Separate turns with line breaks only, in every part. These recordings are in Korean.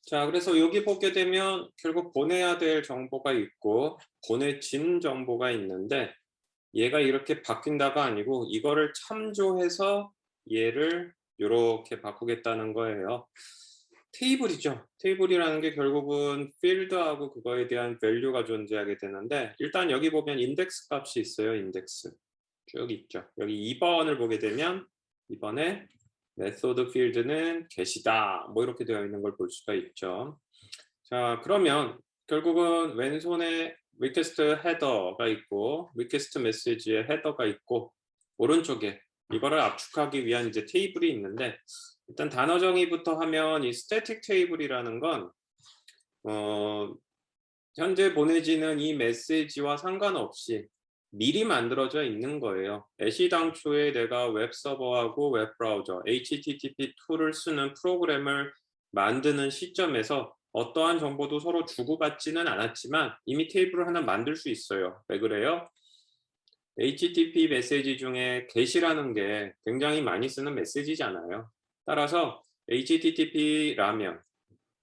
자, 그래서 여기 보게 되면 결국 보내야 될 정보가 있고 보내진 정보가 있는데 얘가 이렇게 바뀐다가 아니고 이거를 참조해서 얘를 요렇게 바꾸겠다는 거예요. 테이블이죠. 테이블이라는 게 결국은 필드하고 그거에 대한 밸류가 존재하게 되는데 일단 여기 보면 인덱스 값이 있어요. 인덱스 쭉 있죠. 여기 2번을 보게 되면 2번에 메소드 필드는 get이다 뭐 이렇게 되어 있는 걸 볼 수가 있죠. 자, 그러면 결국은 왼손에 리퀘스트 헤더가 있고 리퀘스트 메시지의 헤더가 있고 오른쪽에 이거를 압축하기 위한 이제 테이블이 있는데 일단 단어 정의부터 하면 이 스태틱 테이블이라는 건 현재 보내지는 이 메시지와 상관없이 미리 만들어져 있는 거예요. 애시당초에 내가 웹서버하고 웹브라우저 HTTP2를 쓰는 프로그램을 만드는 시점에서 어떠한 정보도 서로 주고받지는 않았지만 이미 테이블을 하나 만들 수 있어요. 왜 그래요? HTTP 메시지 중에 get이라는 게 굉장히 많이 쓰는 메시지잖아요. 따라서 HTTP라면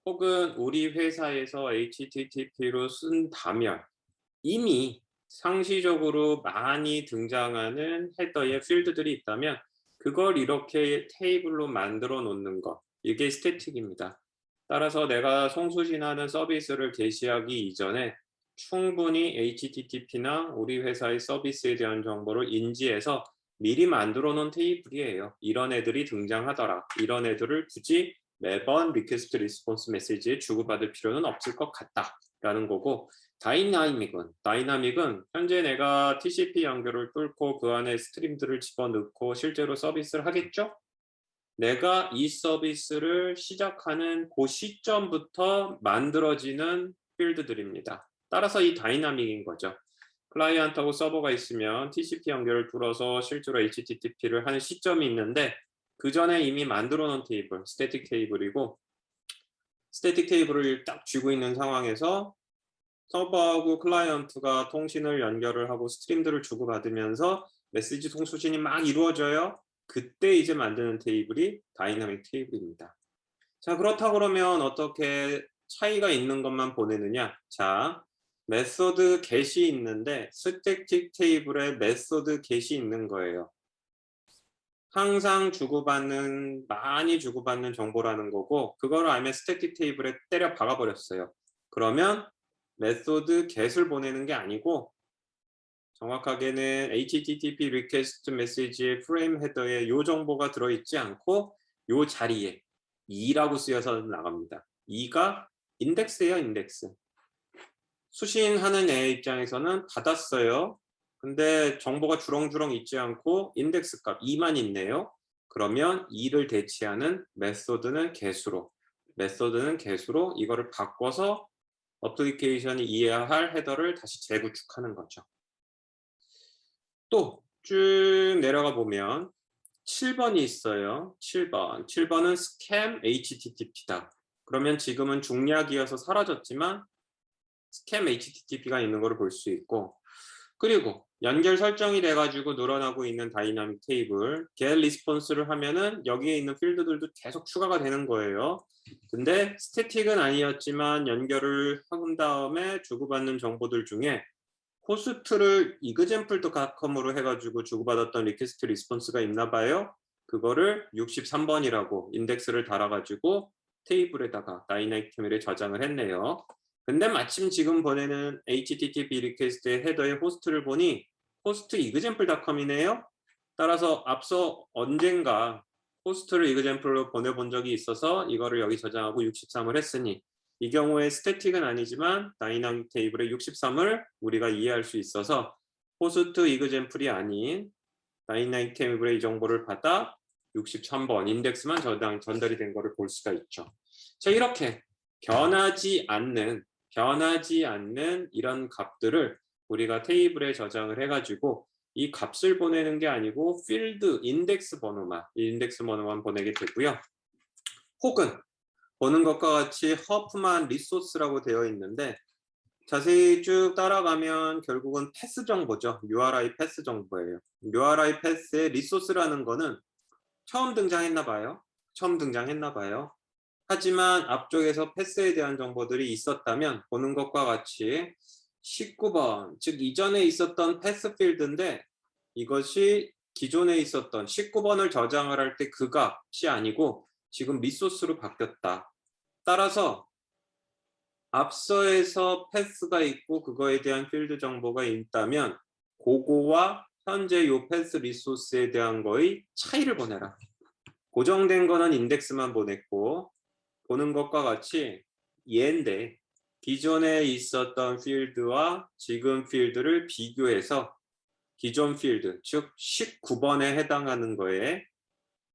혹은 우리 회사에서 HTTP로 쓴다면 이미 상시적으로 많이 등장하는 헤더의 필드들이 있다면 그걸 이렇게 테이블로 만들어 놓는 것, 이게 스태틱입니다. 따라서 내가 송수신하는 서비스를 게시하기 이전에 충분히 HTTP나 우리 회사의 서비스에 대한 정보를 인지해서 미리 만들어 놓은 테이블이에요. 이런 애들이 등장하더라. 이런 애들을 굳이 매번 리퀘스트 리스폰스 메시지에 주고받을 필요는 없을 것 같다라는 거고, 다이나믹은 현재 내가 TCP 연결을 뚫고 그 안에 스트림들을 집어넣고 실제로 서비스를 하겠죠? 내가 이 서비스를 시작하는 그 시점부터 만들어지는 필드들입니다. 따라서 이 다이나믹인 거죠. 클라이언트하고 서버가 있으면 TCP 연결을 뚫어서 실제로 HTTP를 하는 시점이 있는데 그 전에 이미 만들어 놓은 테이블, 스태틱 테이블이고 스태틱 테이블을 딱 쥐고 있는 상황에서 서버하고 클라이언트가 통신을 연결을 하고 스트림들을 주고받으면서 메시지 송수신이 막 이루어져요. 그때 이제 만드는 테이블이 다이나믹 테이블입니다. 자, 그렇다 그러면 어떻게 차이가 있는 것만 보내느냐? 자, 메소드 get이 있는데 스태틱 테이블에 메소드 get이 있는 거예요. 항상 많이 주고받는 정보라는 거고 그거를 알면 스태틱 테이블에 때려 박아버렸어요. 그러면 메소드 get을 보내는 게 아니고 정확하게는 HTTP request message의 프레임 헤더에 이 정보가 들어있지 않고 이 자리에 2라고 쓰여서 나갑니다. 2가 인덱스예요, 인덱스. 수신하는 애 입장에서는 받았어요. 근데 정보가 주렁주렁 있지 않고 인덱스 값 2만 있네요. 그러면 2를 대체하는 메소드는 get으로 이거를 바꿔서 어플리케이션이 이해할 헤더를 다시 재구축하는 거죠. 또 쭉 내려가 보면 7번이 있어요. 7번은 scam HTTP다. 그러면 지금은 중략이어서 사라졌지만 scam HTTP가 있는 것을 볼 수 있고 그리고 연결 설정이 돼가지고 늘어나고 있는 다이나믹 테이블 get response를 하면은 여기에 있는 필드들도 계속 추가가 되는 거예요. 근데 스태틱은 아니었지만 연결을 한 다음에 주고받는 정보들 중에 호스트를 example.com으로 해가지고 주고받았던 리퀘스트 리스폰스가 있나 봐요. 그거를 63번이라고 인덱스를 달아가지고 테이블에다가 다이나믹 테이블에 저장을 했네요. 근데 마침 지금 보내는 HTTP 리퀘스트의 헤더의 호스트를 보니 호스트 example.com이네요. 따라서 앞서 언젠가 호스트를 example로 보내본 적이 있어서 이거를 여기 저장하고 63을 했으니 이 경우에 스태틱은 아니지만 다이나믹 테이블의 63을 우리가 이해할 수 있어서 호스트 example이 아닌 다이나믹 테이블의 이 정보를 받아 63번 인덱스만 전달이 된 것을 볼 수가 있죠. 자, 이렇게 변하지 않는 이런 값들을 우리가 테이블에 저장을 해가지고 이 값을 보내는 게 아니고 필드 인덱스 번호만 보내게 되고요. 혹은 보는 것과 같이 허프만 리소스라고 되어 있는데 자세히 쭉 따라가면 결국은 패스 정보죠. URI 패스 정보예요. URI 패스의 리소스라는 거는 처음 등장했나 봐요. 하지만 앞쪽에서 패스에 대한 정보들이 있었다면 보는 것과 같이 19번, 즉 이전에 있었던 패스 필드인데 이것이 기존에 있었던 19번을 저장을 할 때 그 값이 아니고 지금 리소스로 바뀌었다. 따라서 앞서에서 패스가 있고 그거에 대한 필드 정보가 있다면 그거와 현재 요 패스 리소스에 대한 거의 차이를 보내라. 고정된 거는 인덱스만 보냈고 보는 것과 같이 얘인데 기존에 있었던 필드와 지금 필드를 비교해서 기존 필드, 즉 19번에 해당하는 거에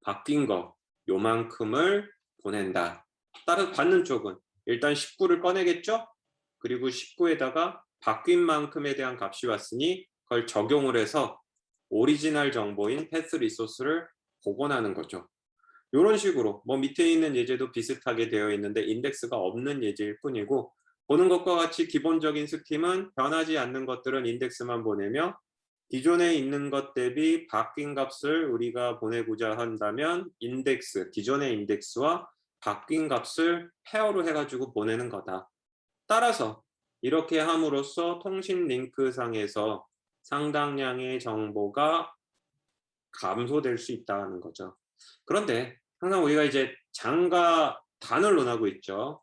바뀐 거 요만큼을 보낸다. 따라서 받는 쪽은 일단 19를 꺼내겠죠? 그리고 19에다가 바뀐 만큼에 대한 값이 왔으니 그걸 적용을 해서 오리지널 정보인 패스 리소스를 복원하는 거죠. 이런 식으로 뭐 밑에 있는 예제도 비슷하게 되어 있는데 인덱스가 없는 예제일 뿐이고 보는 것과 같이 기본적인 스킴은 변하지 않는 것들은 인덱스만 보내며 기존에 있는 것 대비 바뀐 값을 우리가 보내고자 한다면 인덱스, 기존의 인덱스와 바뀐 값을 페어로 해가지고 보내는 거다. 따라서 이렇게 함으로써 통신 링크 상에서 상당량의 정보가 감소될 수 있다는 거죠. 그런데 항상 우리가 이제 장과 단을 논하고 있죠.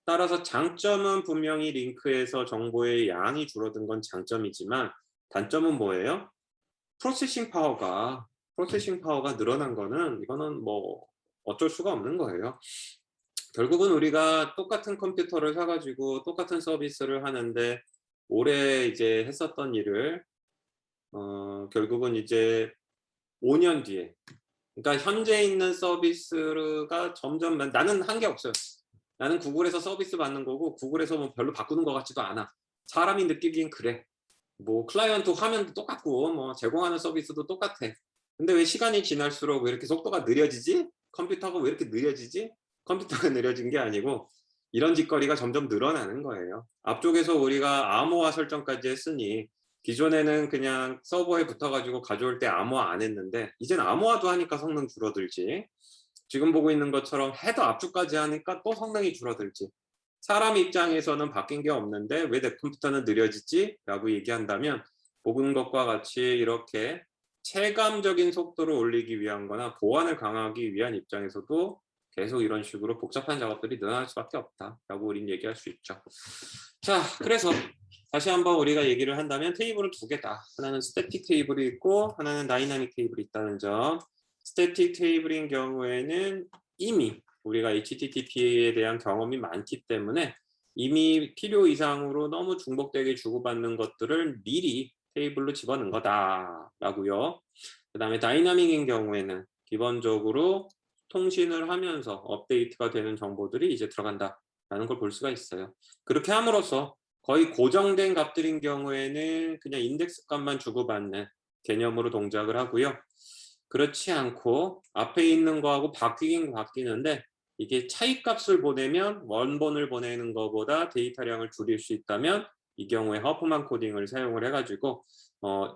따라서 장점은 분명히 링크에서 정보의 양이 줄어든 건 장점이지만 단점은 뭐예요? 프로세싱 파워가 늘어난 거는 이거는 뭐 어쩔 수가 없는 거예요. 결국은 우리가 똑같은 컴퓨터를 사가지고 똑같은 서비스를 하는데 올해 이제 했었던 일을 결국은 이제 5년 뒤에 그러니까 현재 있는 서비스가 점점 나는 한 게 없어요. 나는 구글에서 서비스 받는 거고 구글에서 뭐 별로 바꾸는 것 같지도 않아. 사람이 느끼기엔 그래. 뭐 클라이언트 화면도 똑같고 뭐 제공하는 서비스도 똑같아. 근데 왜 시간이 지날수록 왜 이렇게 속도가 느려지지? 컴퓨터가 왜 이렇게 느려지지? 컴퓨터가 느려진 게 아니고 이런 짓거리가 점점 늘어나는 거예요. 앞쪽에서 우리가 암호화 설정까지 했으니 기존에는 그냥 서버에 붙어가지고 가져올 때 암호화 안 했는데 이젠 암호화도 하니까 성능 줄어들지. 지금 보고 있는 것처럼 헤더 압축까지 하니까 또 성능이 줄어들지. 사람 입장에서는 바뀐 게 없는데 왜 내 컴퓨터는 느려지지? 라고 얘기한다면 보는 것과 같이 이렇게 체감적인 속도를 올리기 위한 거나 보안을 강화하기 위한 입장에서도 계속 이런 식으로 복잡한 작업들이 늘어날 수밖에 없다라고 우리는 얘기할 수 있죠. 자, 그래서 다시 한번 우리가 얘기를 한다면 테이블은 두 개다. 하나는 스태틱 테이블이 있고 하나는 다이나믹 테이블이 있다는 점. 스태틱 테이블인 경우에는 이미 우리가 HTTP에 대한 경험이 많기 때문에 이미 필요 이상으로 너무 중복되게 주고받는 것들을 미리 테이블로 집어넣은 거다라고요. 그 다음에 다이나믹인 경우에는 기본적으로 통신을 하면서 업데이트가 되는 정보들이 이제 들어간다라는 걸 볼 수가 있어요. 그렇게 함으로써 거의 고정된 값들인 경우에는 그냥 인덱스 값만 주고받는 개념으로 동작을 하고요. 그렇지 않고 앞에 있는 거하고 바뀌긴 바뀌는데 이게 차이값을 보내면 원본을 보내는 것보다 데이터량을 줄일 수 있다면 이 경우에 허프만 코딩을 사용을 해가지고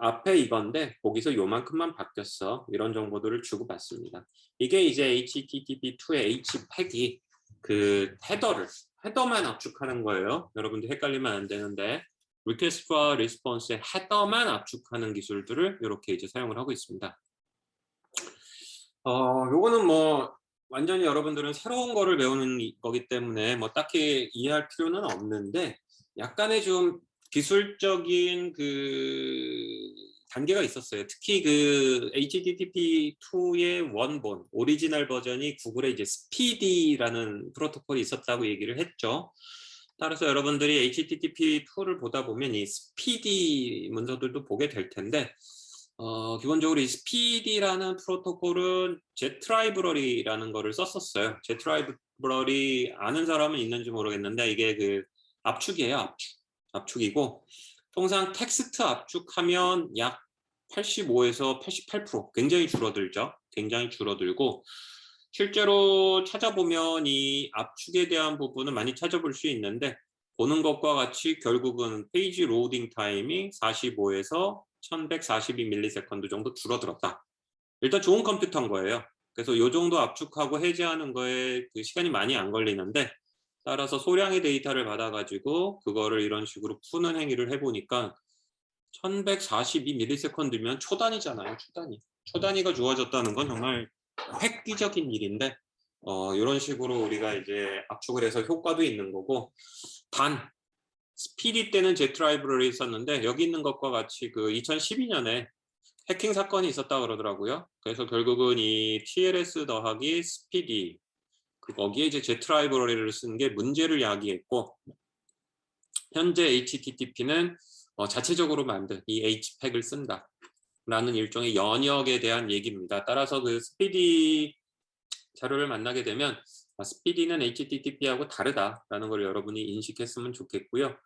앞에 이건데 거기서 요만큼만 바뀌었어. 이런 정보들을 주고받습니다. 이게 이제 HTTP2의 H팩이 그 헤더만 압축하는 거예요. 여러분들 헷갈리면 안 되는데 리퀘스트와 리스폰스의 헤더만 압축하는 기술들을 이렇게 이제 사용을 하고 있습니다. 요거는 뭐 완전히 여러분들은 새로운 거를 배우는 거기 때문에 뭐 딱히 이해할 필요는 없는데 약간의 좀 기술적인 그 단계가 있었어요. 특히 그 HTTP2의 원본 오리지널 버전이 구글의 이제 스피디라는 프로토콜이 있었다고 얘기를 했죠. 따라서 여러분들이 HTTP2를 보다 보면 이 스피디 문서들도 보게 될 텐데 기본적으로 이 스피디라는 프로토콜은 제트라이브러리라는 거를 썼었어요. 제트라이브러리 아는 사람은 있는지 모르겠는데 이게 그 압축이에요. 압축이고 통상 텍스트 압축하면 약 85에서 88% 굉장히 줄어들죠. 굉장히 줄어들고 실제로 찾아보면 이 압축에 대한 부분은 많이 찾아볼 수 있는데 보는 것과 같이 결국은 페이지 로딩 타임이 45에서 1142ms 정도 줄어들었다. 일단 좋은 컴퓨터인 거예요. 그래서 이 정도 압축하고 해제하는 거에 그 시간이 많이 안 걸리는데, 따라서 소량의 데이터를 받아가지고 그거를 이런 식으로 푸는 행위를 해보니까 1142ms면 초단위잖아요. 초단위가 주어졌다는 건 정말 획기적인 일인데, 이런 식으로 우리가 이제 압축을 해서 효과도 있는 거고, 단 스피디 때는 Z 라이브러리 썼는데 여기 있는 것과 같이 그 2012년에 해킹 사건이 있었다 그러더라고요. 그래서 결국은 이 TLS 더하기 스피디, 거기에 이제 Z 라이브러리를 쓴 게 문제를 야기했고, 현재 HTTP는 자체적으로 만든 이 HPEG을 쓴다 라는 일종의 연역에 대한 얘기입니다. 따라서 그 스피디 자료를 만나게 되면 스피디는 HTTP하고 다르다라는 걸 여러분이 인식했으면 좋겠고요.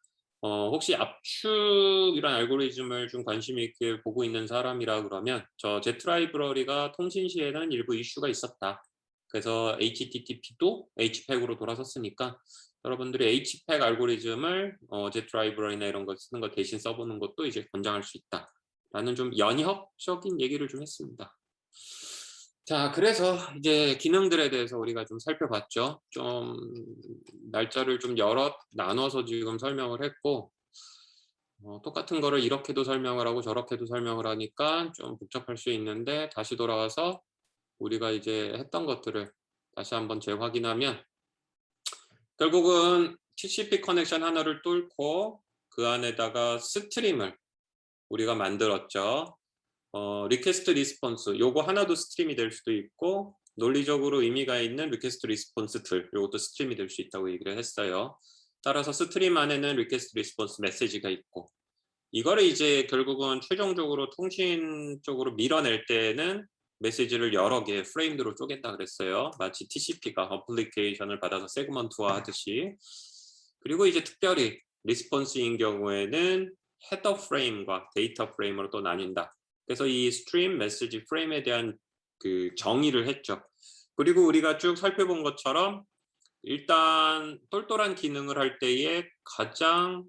혹시 압축 이런 알고리즘을 좀 관심 있게 보고 있는 사람이라 그러면 저 Z 라이브러리가 통신 시에는 일부 이슈가 있었다. 그래서 HTTP도 HPEG으로 돌아섰으니까 여러분들이 HPEG 알고리즘을 Z 라이브러리나 이런 거 쓰는 거 대신 써보는 것도 이제 권장할 수 있다라는 좀 연역적인 얘기를 좀 했습니다. 자, 그래서 이제 기능들에 대해서 우리가 좀 살펴봤죠. 좀 날짜를 좀 여러 나눠서 지금 설명을 했고, 똑같은 거를 이렇게도 설명을 하고 저렇게도 설명을 하니까 좀 복잡할 수 있는데, 다시 돌아와서 우리가 이제 했던 것들을 다시 한번 재확인하면, 결국은 TCP 커넥션 하나를 뚫고 그 안에다가 스트림을 우리가 만들었죠. 리퀘스트 리스폰스, 요거 하나도 스트림이 될 수도 있고, 논리적으로 의미가 있는 리퀘스트 리스폰스들, 요것도 스트림이 될 수 있다고 얘기를 했어요. 따라서 스트림 안에는 리퀘스트 리스폰스 메시지가 있고, 이거를 이제 결국은 최종적으로 통신 쪽으로 밀어낼 때는 메시지를 여러 개의 프레임으로 쪼갠다 그랬어요. 마치 TCP가 어플리케이션을 받아서 세그먼트화 하듯이. 그리고 이제 특별히 리스폰스인 경우에는 헤더 프레임과 데이터 프레임으로 또 나뉜다. 그래서 이 스트림 메시지 프레임에 대한 그 정의를 했죠. 그리고 우리가 쭉 살펴본 것처럼 일단 똘똘한 기능을 할 때에 가장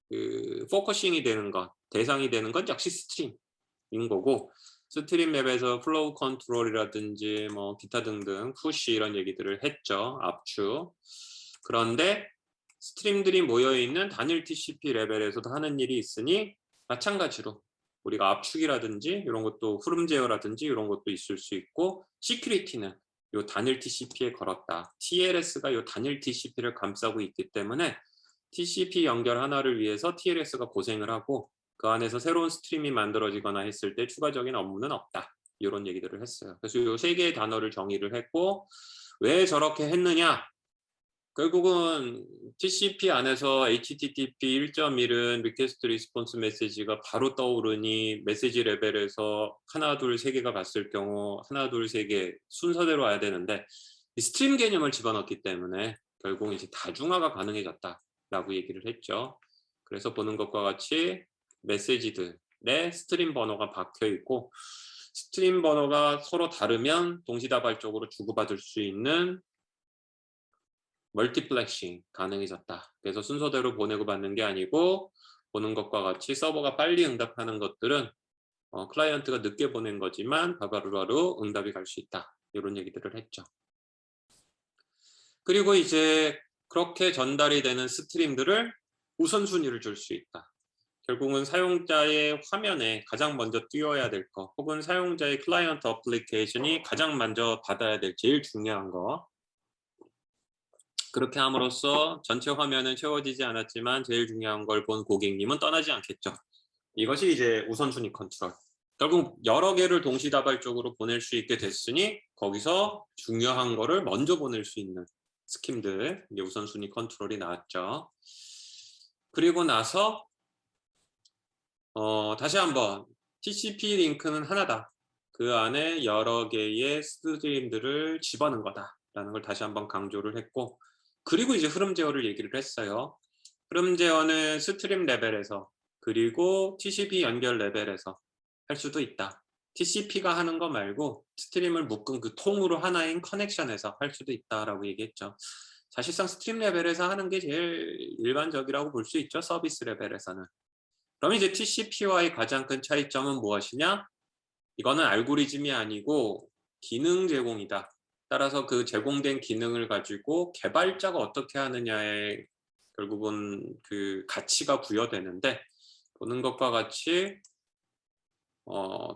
그 포커싱이 되는 것, 대상이 되는 건 역시 스트림인 거고, 스트림 맵에서 플로우 컨트롤이라든지 뭐 기타 등등 푸시 이런 얘기들을 했죠. 압축. 그런데 스트림들이 모여있는 단일 TCP 레벨에서도 하는 일이 있으니 마찬가지로 우리가 압축이라든지 이런 것도 흐름 제어라든지 이런 것도 있을 수 있고, 시큐리티는 요 단일 TCP에 걸었다. TLS가 요 단일 TCP를 감싸고 있기 때문에 TCP 연결 하나를 위해서 TLS가 고생을 하고 그 안에서 새로운 스트림이 만들어지거나 했을 때 추가적인 업무는 없다. 이런 얘기들을 했어요. 그래서 이 세 개의 단어를 정의를 했고, 왜 저렇게 했느냐? 결국은 TCP 안에서 HTTP 1.1은 리퀘스트 리스폰스 메시지가 바로 떠오르니 메시지 레벨에서 하나, 둘, 세 개가 갔을 경우 하나, 둘, 세 개 순서대로 와야 되는데, 이 스트림 개념을 집어넣기 때문에 결국 이제 다중화가 가능해졌다라고 얘기를 했죠. 그래서 보는 것과 같이 메시지들의 스트림 번호가 박혀 있고, 스트림 번호가 서로 다르면 동시다발적으로 주고받을 수 있는 멀티플렉싱 가능해졌다. 그래서 순서대로 보내고 받는 게 아니고 보는 것과 같이 서버가 빨리 응답하는 것들은 클라이언트가 늦게 보낸 거지만 바로바로 응답이 갈 수 있다. 이런 얘기들을 했죠. 그리고 이제 그렇게 전달이 되는 스트림들을 우선순위를 줄 수 있다. 결국은 사용자의 화면에 가장 먼저 띄워야 될 거, 혹은 사용자의 클라이언트 어플리케이션이 가장 먼저 받아야 될 제일 중요한 거, 그렇게 함으로써 전체 화면은 채워지지 않았지만 제일 중요한 걸 본 고객님은 떠나지 않겠죠. 이것이 이제 우선순위 컨트롤. 결국 여러 개를 동시다발적으로 보낼 수 있게 됐으니 거기서 중요한 거를 먼저 보낼 수 있는 스킴들, 이제 우선순위 컨트롤이 나왔죠. 그리고 나서 다시 한번 TCP 링크는 하나다. 그 안에 여러 개의 스트림들을 집어넣은 거다라는 걸 다시 한번 강조를 했고, 그리고 이제 흐름 제어를 얘기를 했어요. 흐름 제어는 스트림 레벨에서 그리고 TCP 연결 레벨에서 할 수도 있다. TCP가 하는 거 말고 스트림을 묶은 그 통으로 하나인 커넥션에서 할 수도 있다라고 얘기했죠. 사실상 스트림 레벨에서 하는 게 제일 일반적이라고 볼 수 있죠. 서비스 레벨에서는. 그럼 이제 TCP와의 가장 큰 차이점은 무엇이냐? 이거는 알고리즘이 아니고 기능 제공이다. 따라서 그 제공된 기능을 가지고 개발자가 어떻게 하느냐에 결국은 그 가치가 부여되는데, 보는 것과 같이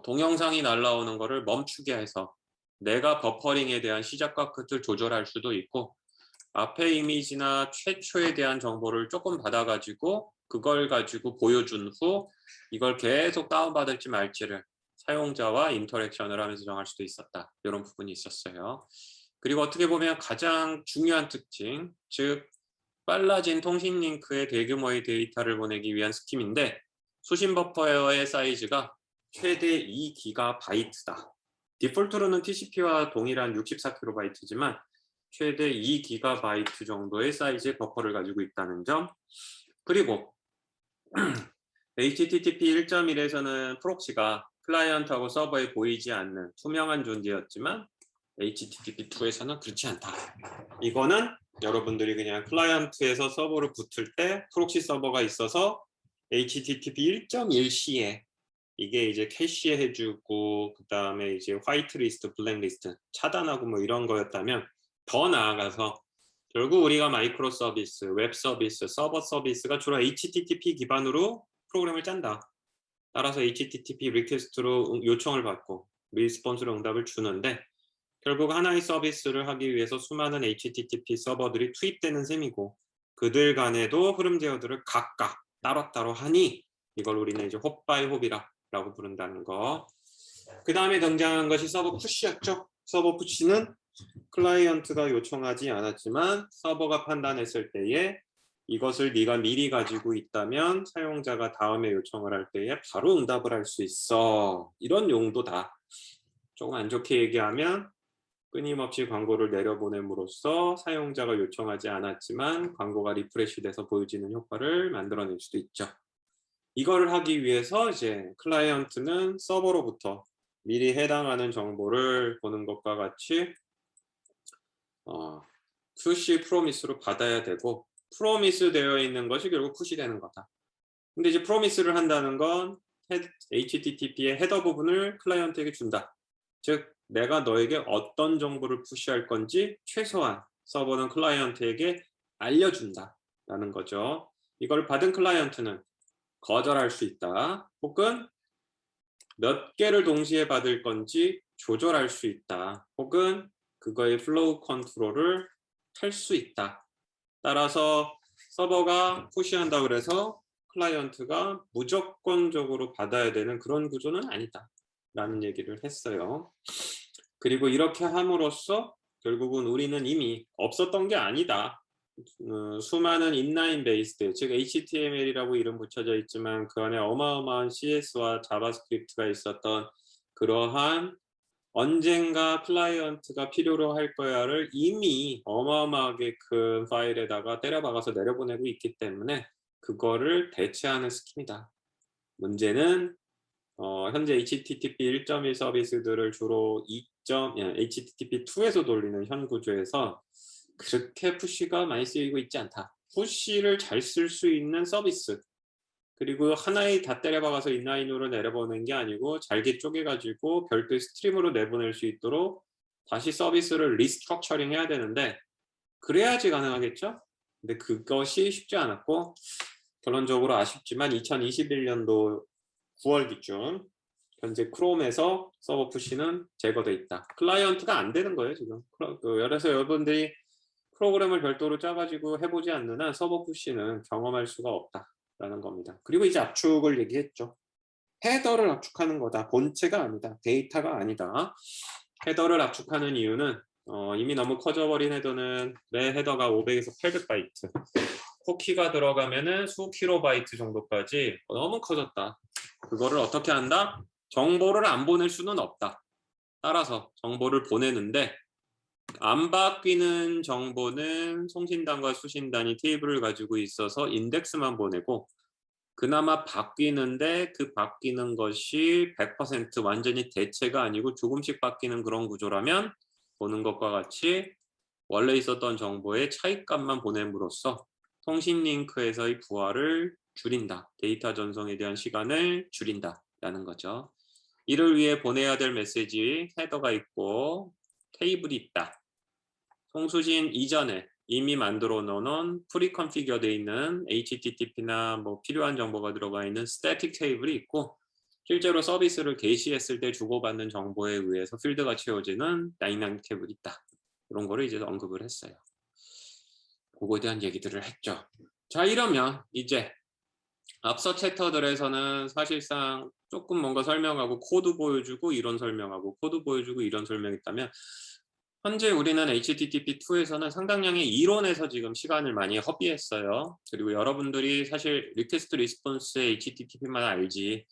동영상이 날라오는 거를 멈추게 해서 내가 버퍼링에 대한 시작과 끝을 조절할 수도 있고, 앞에 이미지나 최초에 대한 정보를 조금 받아가지고 그걸 가지고 보여준 후 이걸 계속 다운받을지 말지를 사용자와 인터랙션을 하면서 정할 수도 있었다. 이런 부분이 있었어요. 그리고 어떻게 보면 가장 중요한 특징, 즉 빨라진 통신 링크에 대규모의 데이터를 보내기 위한 스킴인데, 수신 버퍼의 사이즈가 최대 2GB다. 디폴트로는 TCP와 동일한 64KB 지만 최대 2GB 정도의 사이즈의 버퍼를 가지고 있다는 점. 그리고 HTTP 1.1에서는 프록시가 클라이언트하고 서버에 보이지 않는 투명한 존재였지만 HTTP2에서는 그렇지 않다. 이거는 여러분들이 그냥 클라이언트에서 서버를 붙을 때 프록시 서버가 있어서 HTTP 1.1시에 이게 이제 캐시해 해주고, 그 다음에 이제 화이트리스트, 블랙리스트 차단하고 뭐 이런 거였다면, 더 나아가서 결국 우리가 마이크로 서비스, 웹 서비스, 서버 서비스가 주로 HTTP 기반으로 프로그램을 짠다. 따라서 HTTP 리퀘스트로 요청을 받고 리스폰스로 응답을 주는데, 결국 하나의 서비스를 하기 위해서 수많은 HTTP 서버들이 투입되는 셈이고, 그들 간에도 흐름 제어들을 각각 따로따로 하니 이걸 우리는 이제 홉 바이 홉이라고 부른다는 거. 그 다음에 등장한 것이 서버 푸시였죠. 서버 푸시는 클라이언트가 요청하지 않았지만 서버가 판단했을 때에 이것을 네가 미리 가지고 있다면 사용자가 다음에 요청을 할 때에 바로 응답을 할 수 있어. 이런 용도다. 조금 안 좋게 얘기하면 끊임없이 광고를 내려보냄으로써 사용자가 요청하지 않았지만 광고가 리프레시돼서 보여지는 효과를 만들어낼 수도 있죠. 이거를 하기 위해서 이제 클라이언트는 서버로부터 미리 해당하는 정보를 보는 것과 같이 푸시 프로미스로 받아야 되고, 프로미스 되어 있는 것이 결국 푸시되는 거다. 근데 이제 프로미스를 한다는 건 HTTP의 헤더 부분을 클라이언트에게 준다. 즉 내가 너에게 어떤 정보를 푸시할 건지 최소한 서버는 클라이언트에게 알려준다 라는 거죠. 이걸 받은 클라이언트는 거절할 수 있다, 혹은 몇 개를 동시에 받을 건지 조절할 수 있다, 혹은 그거의 플로우 컨트롤을 할 수 있다. 따라서 서버가 푸시한다 그래서 클라이언트가 무조건적으로 받아야 되는 그런 구조는 아니다 라는 얘기를 했어요. 그리고 이렇게 함으로써 결국은 우리는 이미 없었던 게 아니다, 수많은 인라인 베이스드, 즉 HTML이라고 이름 붙여져 있지만 그 안에 어마어마한 CS와 자바스크립트가 있었던 그러한 언젠가 클라이언트가 필요로 할 거야를 이미 어마어마하게 큰 파일에다가 때려박아서 내려보내고 있기 때문에 그거를 대체하는 스킴이다. 문제는 현재 HTTP 1.1 서비스들을 주로 HTTP2에서 돌리는 현 구조에서 그렇게 푸시가 많이 쓰이고 있지 않다. 푸시를 잘 쓸 수 있는 서비스, 그리고 하나에 다 때려박아서 인라인으로 내려보내는 게 아니고 잘게 쪼개가지고 별도의 스트림으로 내보낼 수 있도록 다시 서비스를 리스트럭처링 해야 되는데, 그래야지 가능하겠죠? 근데 그것이 쉽지 않았고, 결론적으로 아쉽지만 2021년도 9월 기준 현재 크롬에서 서버 푸시는 제거돼 있다. 클라이언트가 안 되는 거예요 지금. 그래서 여러분들이 프로그램을 별도로 짜가지고 해보지 않는 한 서버 푸시는 경험할 수가 없다라는 겁니다. 그리고 이제 압축을 얘기했죠. 헤더를 압축하는 거다. 본체가 아니다. 데이터가 아니다. 헤더를 압축하는 이유는 이미 너무 커져버린 헤더는 내 헤더가 500에서 800바이트, 쿠키가 들어가면은 수 킬로바이트 정도까지 너무 커졌다. 그거를 어떻게 한다? 정보를 안 보낼 수는 없다. 따라서 정보를 보내는데 안 바뀌는 정보는 송신단과 수신단이 테이블을 가지고 있어서 인덱스만 보내고, 그나마 바뀌는데 그 바뀌는 것이 100% 완전히 대체가 아니고 조금씩 바뀌는 그런 구조라면 보는 것과 같이 원래 있었던 정보의 차이값만 보냄으로써 통신 링크에서의 부하를 줄인다. 데이터 전송에 대한 시간을 줄인다라는 거죠. 이를 위해 보내야 될 메시지 헤더가 있고 테이블이 있다. 송수진 이전에 이미 만들어 놓은 프리 컨피겨 되어 있는 HTTP나 뭐 필요한 정보가 들어가 있는 스태틱 테이블이 있고 실제로 서비스를 개시했을 때 주고받는 정보에 의해서 필드가 채워지는 다이나믹 테이블이 있다. 이런 거를 이제 언급을 했어요. 그거에 대한 얘기들을 했죠. 자, 이러면 이제 앞서 챕터들에서는 사실상 조금 뭔가 설명하고 코드 보여주고 이론 설명하고 코드 보여주고 이론 설명했다면 현재 우리는 HTTP2에서는 상당량의 이론에서 지금 시간을 많이 허비했어요. 그리고 여러분들이 사실 리퀘스트 리스폰스의 HTTP만 알지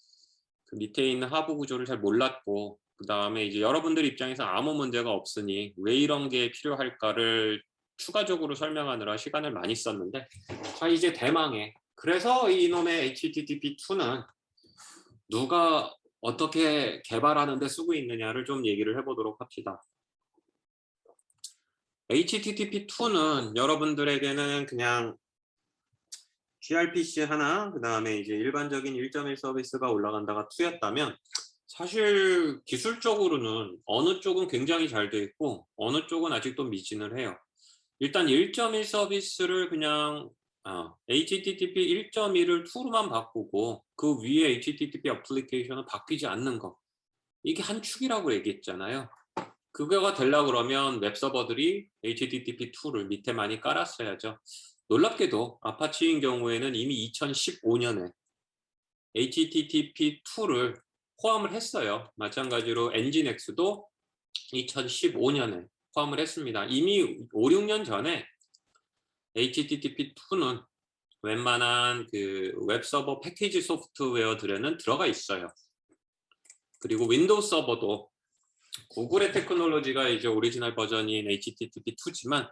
그 밑에 있는 하부 구조를 잘 몰랐고 그 다음에 이제 여러분들 입장에서 아무 문제가 없으니 왜 이런 게 필요할까를 추가적으로 설명하느라 시간을 많이 썼는데 자 이제 대망의 그래서 이놈의 HTTP2는 누가 어떻게 개발하는 데 쓰고 있느냐를 좀 얘기를 해보도록 합시다. HTTP2는 여러분들에게는 그냥 gRPC 하나, 그 다음에 이제 일반적인 1.1 서비스가 올라간다가 2였다면 사실 기술적으로는 어느 쪽은 굉장히 잘 돼 있고 어느 쪽은 아직도 미진을 해요. 일단 1.1 서비스를 그냥 HTTP 1.1을 2로만 바꾸고 그 위에 HTTP 어플리케이션은 바뀌지 않는 거. 이게 한 축이라고 얘기했잖아요. 그거가 되려고 그러면 웹서버들이 HTTP2를 밑에 많이 깔았어야죠. 놀랍게도 아파치인 경우에는 이미 2015년에 HTTP2를 포함을 했어요. 마찬가지로 엔진엑스도 2015년에 포함을 했습니다. 이미 5, 6년 전에 HTTP2는 웬만한 그 웹서버 패키지 소프트웨어들에는 들어가 있어요. 그리고 윈도우 서버도 구글의 테크놀로지가 이제 오리지널 버전인 HTTP2지만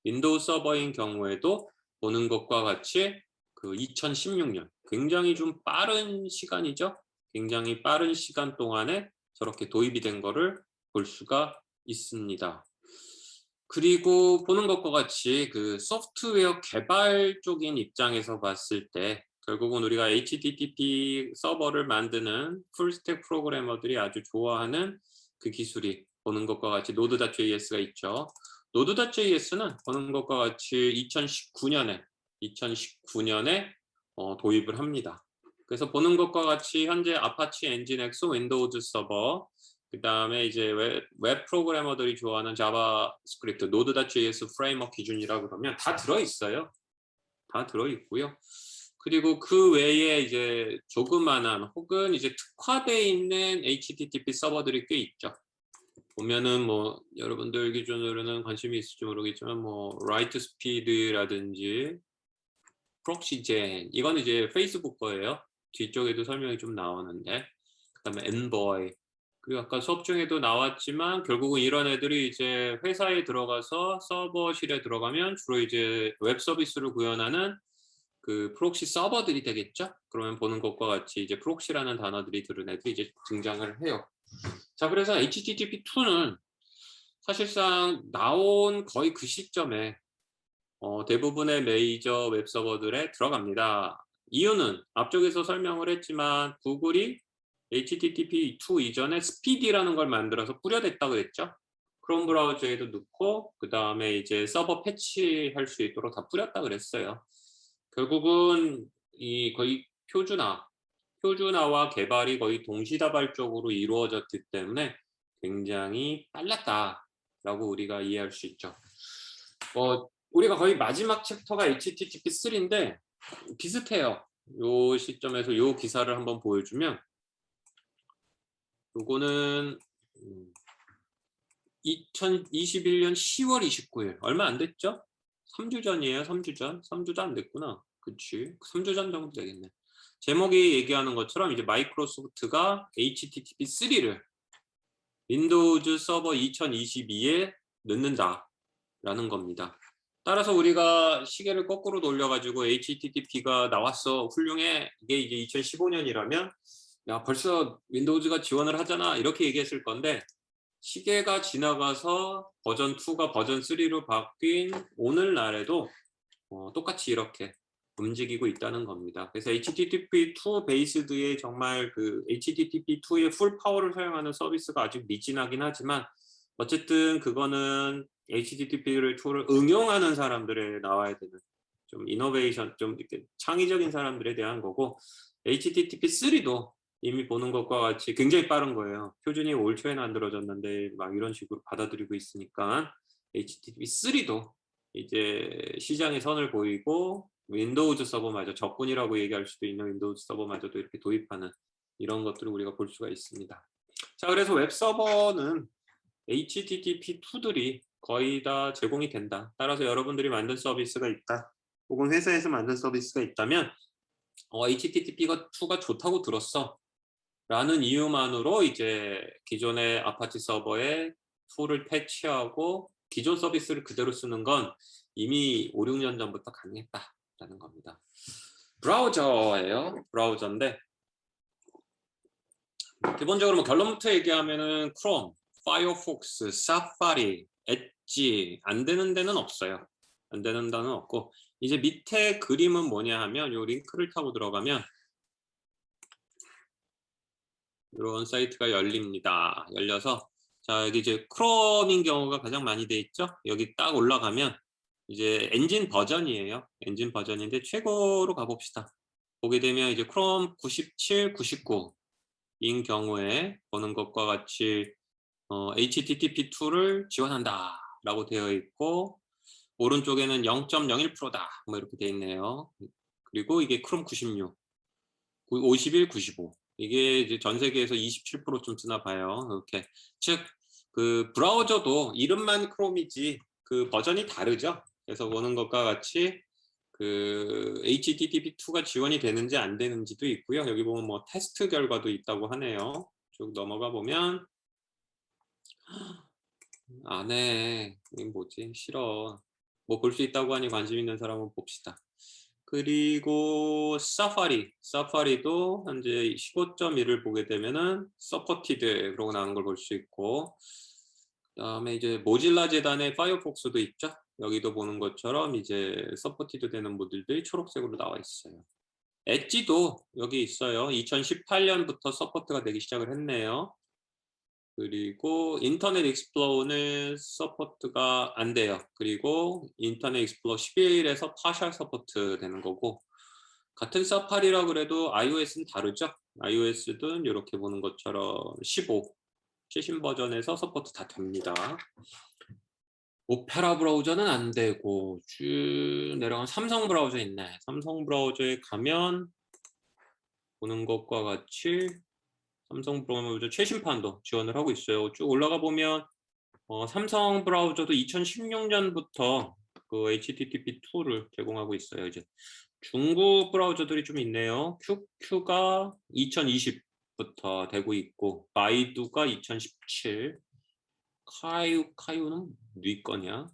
윈도우 서버인 경우에도 보는 것과 같이 그 2016년 굉장히 좀 빠른 시간이죠. 굉장히 빠른 시간 동안에 저렇게 도입이 된 거를 볼 수가 있습니다. 그리고 보는 것과 같이 그 소프트웨어 개발 쪽인 입장에서 봤을 때 결국은 우리가 HTTP 서버를 만드는 풀스택 프로그래머들이 아주 좋아하는 그 기술이 보는 것과 같이 Node.js가 있죠. Node.js는 보는 것과 같이 2019년에 도입을 합니다. 그래서 보는 것과 같이 현재 아파치 엔진엑스 윈도우즈 서버 그 다음에 이제 웹 프로그래머들이 좋아하는 자바스크립트 Node.js 프레임워크 기준이라 그러면 다 들어있어요. 다 들어있고요. 그리고 그 외에 이제 조그만한 혹은 이제 특화되어 있는 HTTP 서버들이 꽤 있죠. 보면은 뭐 여러분들 기준으로는 관심이 있을지 모르겠지만 뭐 라이트 스피드라든지 프록시젠 이건 이제 페이스북 거예요. 뒤쪽에도 설명이 좀 나오는데 그다음에 엔보이 그리고 아까 수업 중에도 나왔지만 결국은 이런 애들이 이제 회사에 들어가서 서버실에 들어가면 주로 이제 웹 서비스를 구현하는 그 프록시 서버들이 되겠죠? 그러면 보는 것과 같이 이제 프록시라는 단어들이 들은 애들이 이제 등장을 해요. 자, 그래서 HTTP2는 사실상 나온 거의 그 시점에 대부분의 메이저 웹서버들에 들어갑니다. 이유는 앞쪽에서 설명을 했지만 구글이 HTTP2 이전에 스피디라는 걸 만들어서 뿌려댔다고 그랬죠. 크롬 브라우저에도 넣고 그 다음에 이제 서버 패치할 수 있도록 다 뿌렸다 그랬어요. 결국은 이 거의 표준화와 개발이 거의 동시다발적으로 이루어졌기 때문에 굉장히 빨랐다라고 우리가 이해할 수 있죠. 우리가 거의 마지막 챕터가 HTTP3인데 비슷해요. 요 시점에서 요 기사를 한번 보여주면 요거는 2021년 10월 29일 얼마 안 됐죠? 3주 전이에요. 3주 전? 3주도 안 됐구나. 그치? 3주 전 정도 되겠네. 제목이 얘기하는 것처럼 이제 마이크로소프트가 HTTP3를 윈도우즈 서버 2022에 넣는다라는 겁니다. 따라서 우리가 시계를 거꾸로 돌려가지고 HTTP가 나왔어. 훌륭해. 이게 이제 2015년이라면 야 벌써 윈도우즈가 지원을 하잖아. 이렇게 얘기했을 건데 시계가 지나가서 버전 2가 버전 3로 바뀐 오늘날에도 똑같이 이렇게 움직이고 있다는 겁니다. 그래서 HTTP2 베이스드의 정말 그 HTTP2의 풀 파워를 사용하는 서비스가 아직 미진하긴 하지만 어쨌든 그거는 HTTP2를 응용하는 사람들에 나와야 되는 좀 이노베이션, 좀 이렇게 창의적인 사람들에 대한 거고 HTTP3도 이미 보는 것과 같이 굉장히 빠른 거예요. 표준이 올 초에 만들어졌는데 막 이런 식으로 받아들이고 있으니까 HTTP3도 이제 시장에 선을 보이고 윈도우즈 서버마저 적군이라고 얘기할 수도 있는 윈도우즈 서버마저도 이렇게 도입하는 이런 것들을 우리가 볼 수가 있습니다. 자, 그래서 웹 서버는 HTTP2들이 거의 다 제공이 된다. 따라서 여러분들이 만든 서비스가 있다. 혹은 회사에서 만든 서비스가 있다면 HTTP2가 좋다고 들었어. 라는 이유만으로 이제 기존의 아파치 서버에 툴을 패치하고 기존 서비스를 그대로 쓰는 건 이미 5, 6년 전부터 가능했다라는 겁니다. 브라우저예요. 브라우저인데 기본적으로 뭐 결론부터 얘기하면은 크롬, 파이어폭스, 사파리, 엣지 안 되는 데는 없어요. 안 되는 데는 없고 이제 밑에 그림은 뭐냐 하면 요 링크를 타고 들어가면 이런 사이트가 열립니다. 열려서 자 여기 이제 크롬인 경우가 가장 많이 돼 있죠. 여기 딱 올라가면 이제 엔진 버전이에요. 엔진 버전인데 최고로 가봅시다. 보게 되면 이제 크롬 97, 99인 경우에 보는 것과 같이 HTTP2를 지원한다 라고 되어 있고 오른쪽에는 0.01%다 뭐 이렇게 되어 있네요. 그리고 이게 크롬 96, 51, 95 이게 이제 전 세계에서 27%좀 쓰나 봐요. 이렇게 즉 그 브라우저도 이름만 크롬이지 그 버전이 다르죠. 그래서 보는 것과 같이 그 HTTP2가 지원이 되는지 안 되는지도 있고요. 여기 보면 뭐 테스트 결과도 있다고 하네요. 쭉 넘어가 보면 안 해. 이게 뭐지? 싫어. 뭐 볼 수 있다고 하니 관심 있는 사람은 봅시다. 그리고 사파리도 현재 15.1을 보게 되면은 서포티드 그러고 나오는 걸 볼 수 있고 그다음에 이제 모질라 재단의 파이어폭스도 있죠. 여기도 보는 것처럼 이제 서포티드 되는 모듈들이 초록색으로 나와 있어요. 엣지도 여기 있어요. 2018년부터 서포트가 되기 시작을 했네요. 그리고 인터넷 익스플로어는 서포트가 안 돼요. 그리고 인터넷 익스플로어 11에서 파셜 서포트 되는 거고 같은 사파리라 그래도 iOS는 다르죠. iOS는 이렇게 보는 것처럼 15 최신 버전에서 서포트 다 됩니다. 오페라 브라우저는 안 되고 쭉 내려가면 삼성 브라우저 있네. 삼성 브라우저에 가면 보는 것과 같이 삼성 브라우저 최신판도 지원을 하고 있어요. 쭉 올라가 보면 삼성 브라우저도 2016년부터 그 HTTP2를 제공하고 있어요. 이제 중국 브라우저들이 좀 있네요. QQ가 2020부터 되고 있고 바이두가 2017, 카이오는 네 거냐?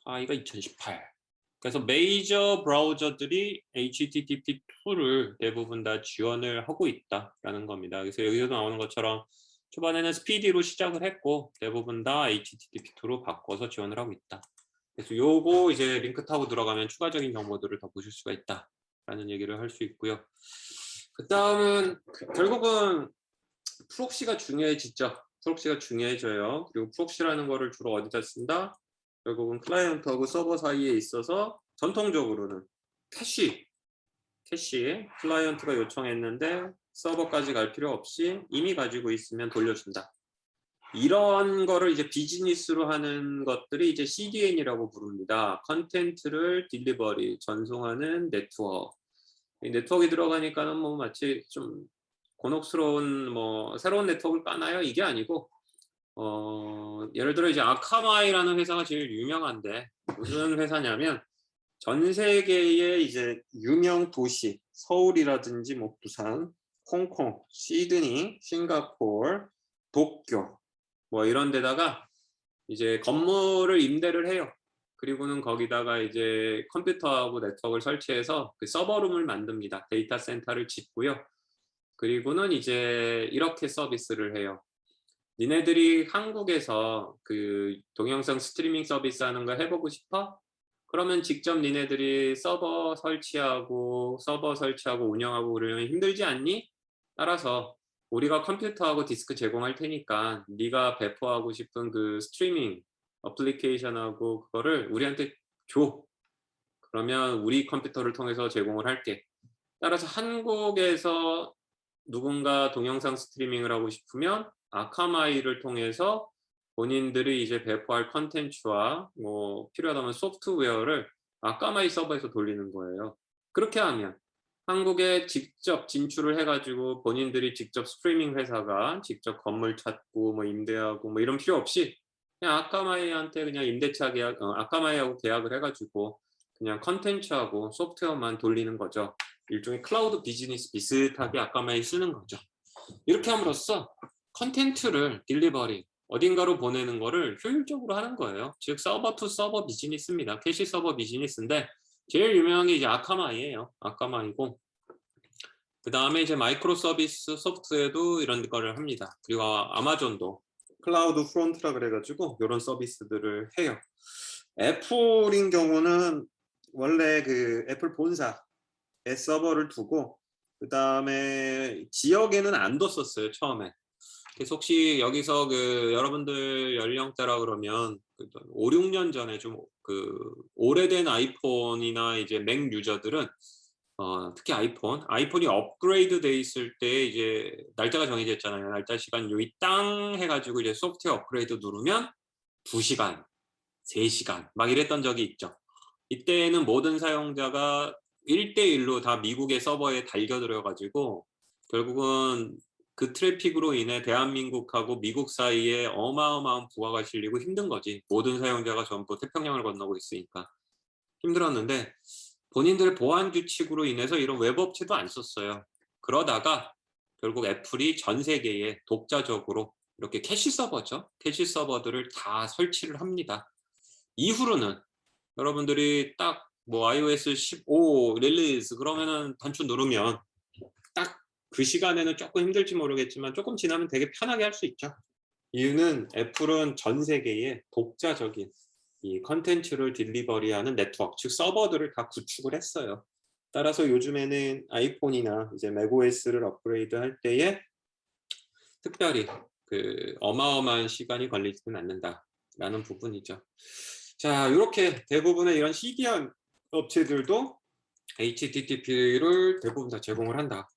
카이가 2018. 그래서 메이저 브라우저들이 HTTP2를 대부분 다 지원을 하고 있다라는 겁니다. 그래서 여기서 나오는 것처럼 초반에는 스피디로 시작을 했고 대부분 다 HTTP2로 바꿔서 지원을 하고 있다. 그래서 요거 이제 링크 타고 들어가면 추가적인 정보들을 더 보실 수가 있다라는 얘기를 할 수 있고요. 그 다음은 결국은 프록시가 중요해지죠. 프록시가 중요해져요. 그리고 프록시라는 거를 주로 어디다 쓴다? 결국은 클라이언트하고 서버 사이에 있어서 전통적으로는 캐시 클라이언트가 요청했는데 서버까지 갈 필요 없이 이미 가지고 있으면 돌려준다. 이런 거를 이제 비즈니스로 하는 것들이 이제 CDN이라고 부릅니다. 컨텐츠를 딜리버리 전송하는 네트워크. 이 네트워크에 들어가니까는 뭐 마치 좀 곤혹스러운 뭐 새로운 네트워크를 까나요? 이게 아니고 예를 들어 이제 아카마이라는 회사가 제일 유명한데 무슨 회사냐면 전 세계의 이제 유명 도시 서울이라든지 뭐 부산, 홍콩, 시드니, 싱가포르, 도쿄 뭐 이런 데다가 이제 건물을 임대를 해요. 그리고는 거기다가 이제 컴퓨터하고 네트워크를 설치해서 그 서버룸을 만듭니다. 데이터 센터를 짓고요. 그리고는 이제 이렇게 서비스를 해요. 니네들이 한국에서 그 동영상 스트리밍 서비스 하는 거 해보고 싶어? 그러면 직접 니네들이 서버 설치하고 운영하고 그러려면 힘들지 않니? 따라서 우리가 컴퓨터하고 디스크 제공할 테니까 네가 배포하고 싶은 그 스트리밍 어플리케이션하고 그거를 우리한테 줘. 그러면 우리 컴퓨터를 통해서 제공을 할게. 따라서 한국에서 누군가 동영상 스트리밍을 하고 싶으면 아카마이를 통해서 본인들이 이제 배포할 컨텐츠와 뭐 필요하다면 소프트웨어를 아카마이 서버에서 돌리는 거예요. 그렇게 하면 한국에 직접 진출을 해가지고 본인들이 직접 스트리밍 회사가 직접 건물 찾고 뭐 임대하고 뭐 이런 필요 없이 그냥 아카마이한테 그냥 임대차 계약, 아카마이하고 계약을 해가지고 그냥 컨텐츠하고 소프트웨어만 돌리는 거죠. 일종의 클라우드 비즈니스 비슷하게 아카마이 쓰는 거죠. 이렇게 함으로써 컨텐츠를 딜리버리 어딘가로 보내는 거를 효율적으로 하는 거예요. 즉 서버 투 서버 비즈니스입니다. 캐시 서버 비즈니스인데 제일 유명한 게 이제 아카마이예요. 아카마이고 그 다음에 이제 마이크로 서비스 소프트에도 이런 거를 합니다. 그리고 아마존도 클라우드 프론트라 그래가지고 이런 서비스들을 해요. 애플인 경우는 원래 그 애플 본사에 서버를 두고 그 다음에 지역에는 안 뒀었어요. 처음에. 그래서 혹시 여기서 그 여러분들 연령대라 그러면 5, 6년 전에 좀 그 오래된 아이폰이나 이제 맥 유저들은 특히 아이폰이 업그레이드 돼 있을 때 이제 날짜가 정해져 있잖아요. 날짜 시간 요이 땅 해가지고 이제 소프트웨어 업그레이드 누르면 2시간, 3시간 막 이랬던 적이 있죠. 이때는 모든 사용자가 1대1로 다 미국의 서버에 달겨들어가지고 결국은 그 트래픽으로 인해 대한민국하고 미국 사이에 어마어마한 부하가 실리고 힘든 거지. 모든 사용자가 전부 태평양을 건너고 있으니까 힘들었는데 본인들의 보안 규칙으로 인해서 이런 웹업체도 안 썼어요. 그러다가 결국 애플이 전 세계에 독자적으로 이렇게 캐시 서버죠. 캐시 서버들을 다 설치를 합니다. 이후로는 여러분들이 딱 뭐 iOS 15 릴리즈 그러면은 단추 누르면 딱 그 시간에는 조금 힘들지 모르겠지만 조금 지나면 되게 편하게 할 수 있죠. 이유는 애플은 전 세계에 독자적인 이 컨텐츠를 딜리버리하는 네트워크, 즉 서버들을 다 구축을 했어요. 따라서 요즘에는 아이폰이나 이제 맥OS를 업그레이드 할 때에 특별히 그 어마어마한 시간이 걸리지는 않는다라는 부분이죠. 자, 이렇게 대부분의 이런 CDN 업체들도 HTTP를 대부분 다 제공을 한다.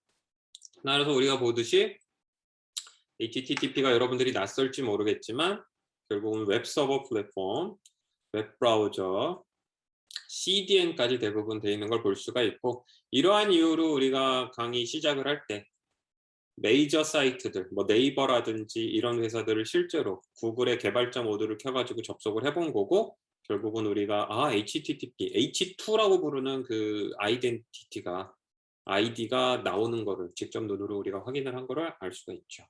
따라서 우리가 보듯이 HTTP가 여러분들이 낯설지 모르겠지만 결국은 웹서버 플랫폼, 웹브라우저, CDN까지 대부분 되어 있는 걸 볼 수가 있고 이러한 이유로 우리가 강의 시작을 할 때 메이저 사이트들, 뭐 네이버라든지 이런 회사들을 실제로 구글의 개발자 모드를 켜가지고 접속을 해본 거고 결국은 우리가 HTTP, H2라고 부르는 그 아이덴티티가 아이디가 나오는 거를 직접 눈으로 우리가 확인을 한 거를 알 수가 있죠.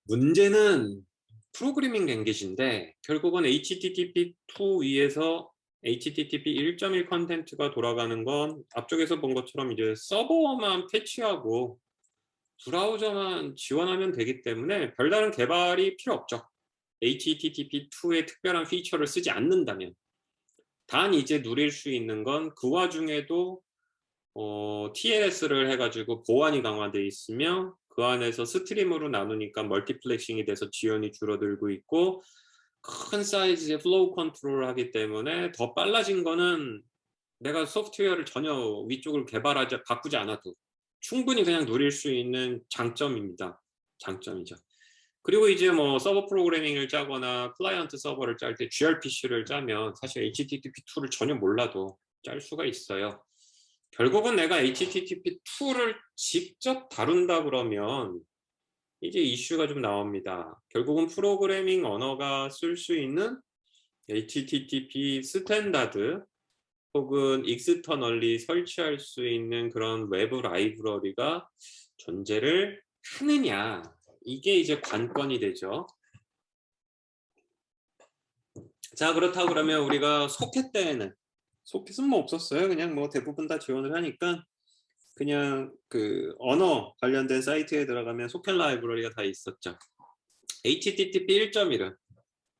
문제는 프로그래밍 랭귀지인데 결국은 HTTP2 위에서 HTTP 1.1 컨텐츠가 돌아가는 건 앞쪽에서 본 것처럼 이제 서버만 패치하고 브라우저만 지원하면 되기 때문에 별다른 개발이 필요 없죠. HTTP2의 특별한 피처를 쓰지 않는다면 단 이제 누릴 수 있는 건 그 와중에도 TLS를 해가지고 보안이 강화되어 있으며 그 안에서 스트림으로 나누니까 멀티플렉싱이 돼서 지연이 줄어들고 있고 큰 사이즈의 플로우 컨트롤을 하기 때문에 더 빨라진 거는 내가 소프트웨어를 전혀 위쪽을 바꾸지 않아도 충분히 그냥 누릴 수 있는 장점입니다. 장점이죠. 그리고 이제 뭐 서버 프로그래밍을 짜거나 클라이언트 서버를 짤 때 gRPC를 짜면 사실 HTTP2를 전혀 몰라도 짤 수가 있어요. 결국은 내가 HTTP2를 직접 다룬다 그러면 이제 이슈가 좀 나옵니다. 결국은 프로그래밍 언어가 쓸 수 있는 HTTP 스탠다드 혹은 익스터널리 설치할 수 있는 그런 외부 라이브러리가 존재를 하느냐 이게 이제 관건이 되죠. 자 그렇다고 그러면 우리가 소켓 때에는 소켓은 뭐 없었어요. 그냥 뭐 대부분 다 지원을 하니까 그냥 그 언어 관련된 사이트에 들어가면 소켓 라이브러리가 다 있었죠. HTTP 1.1은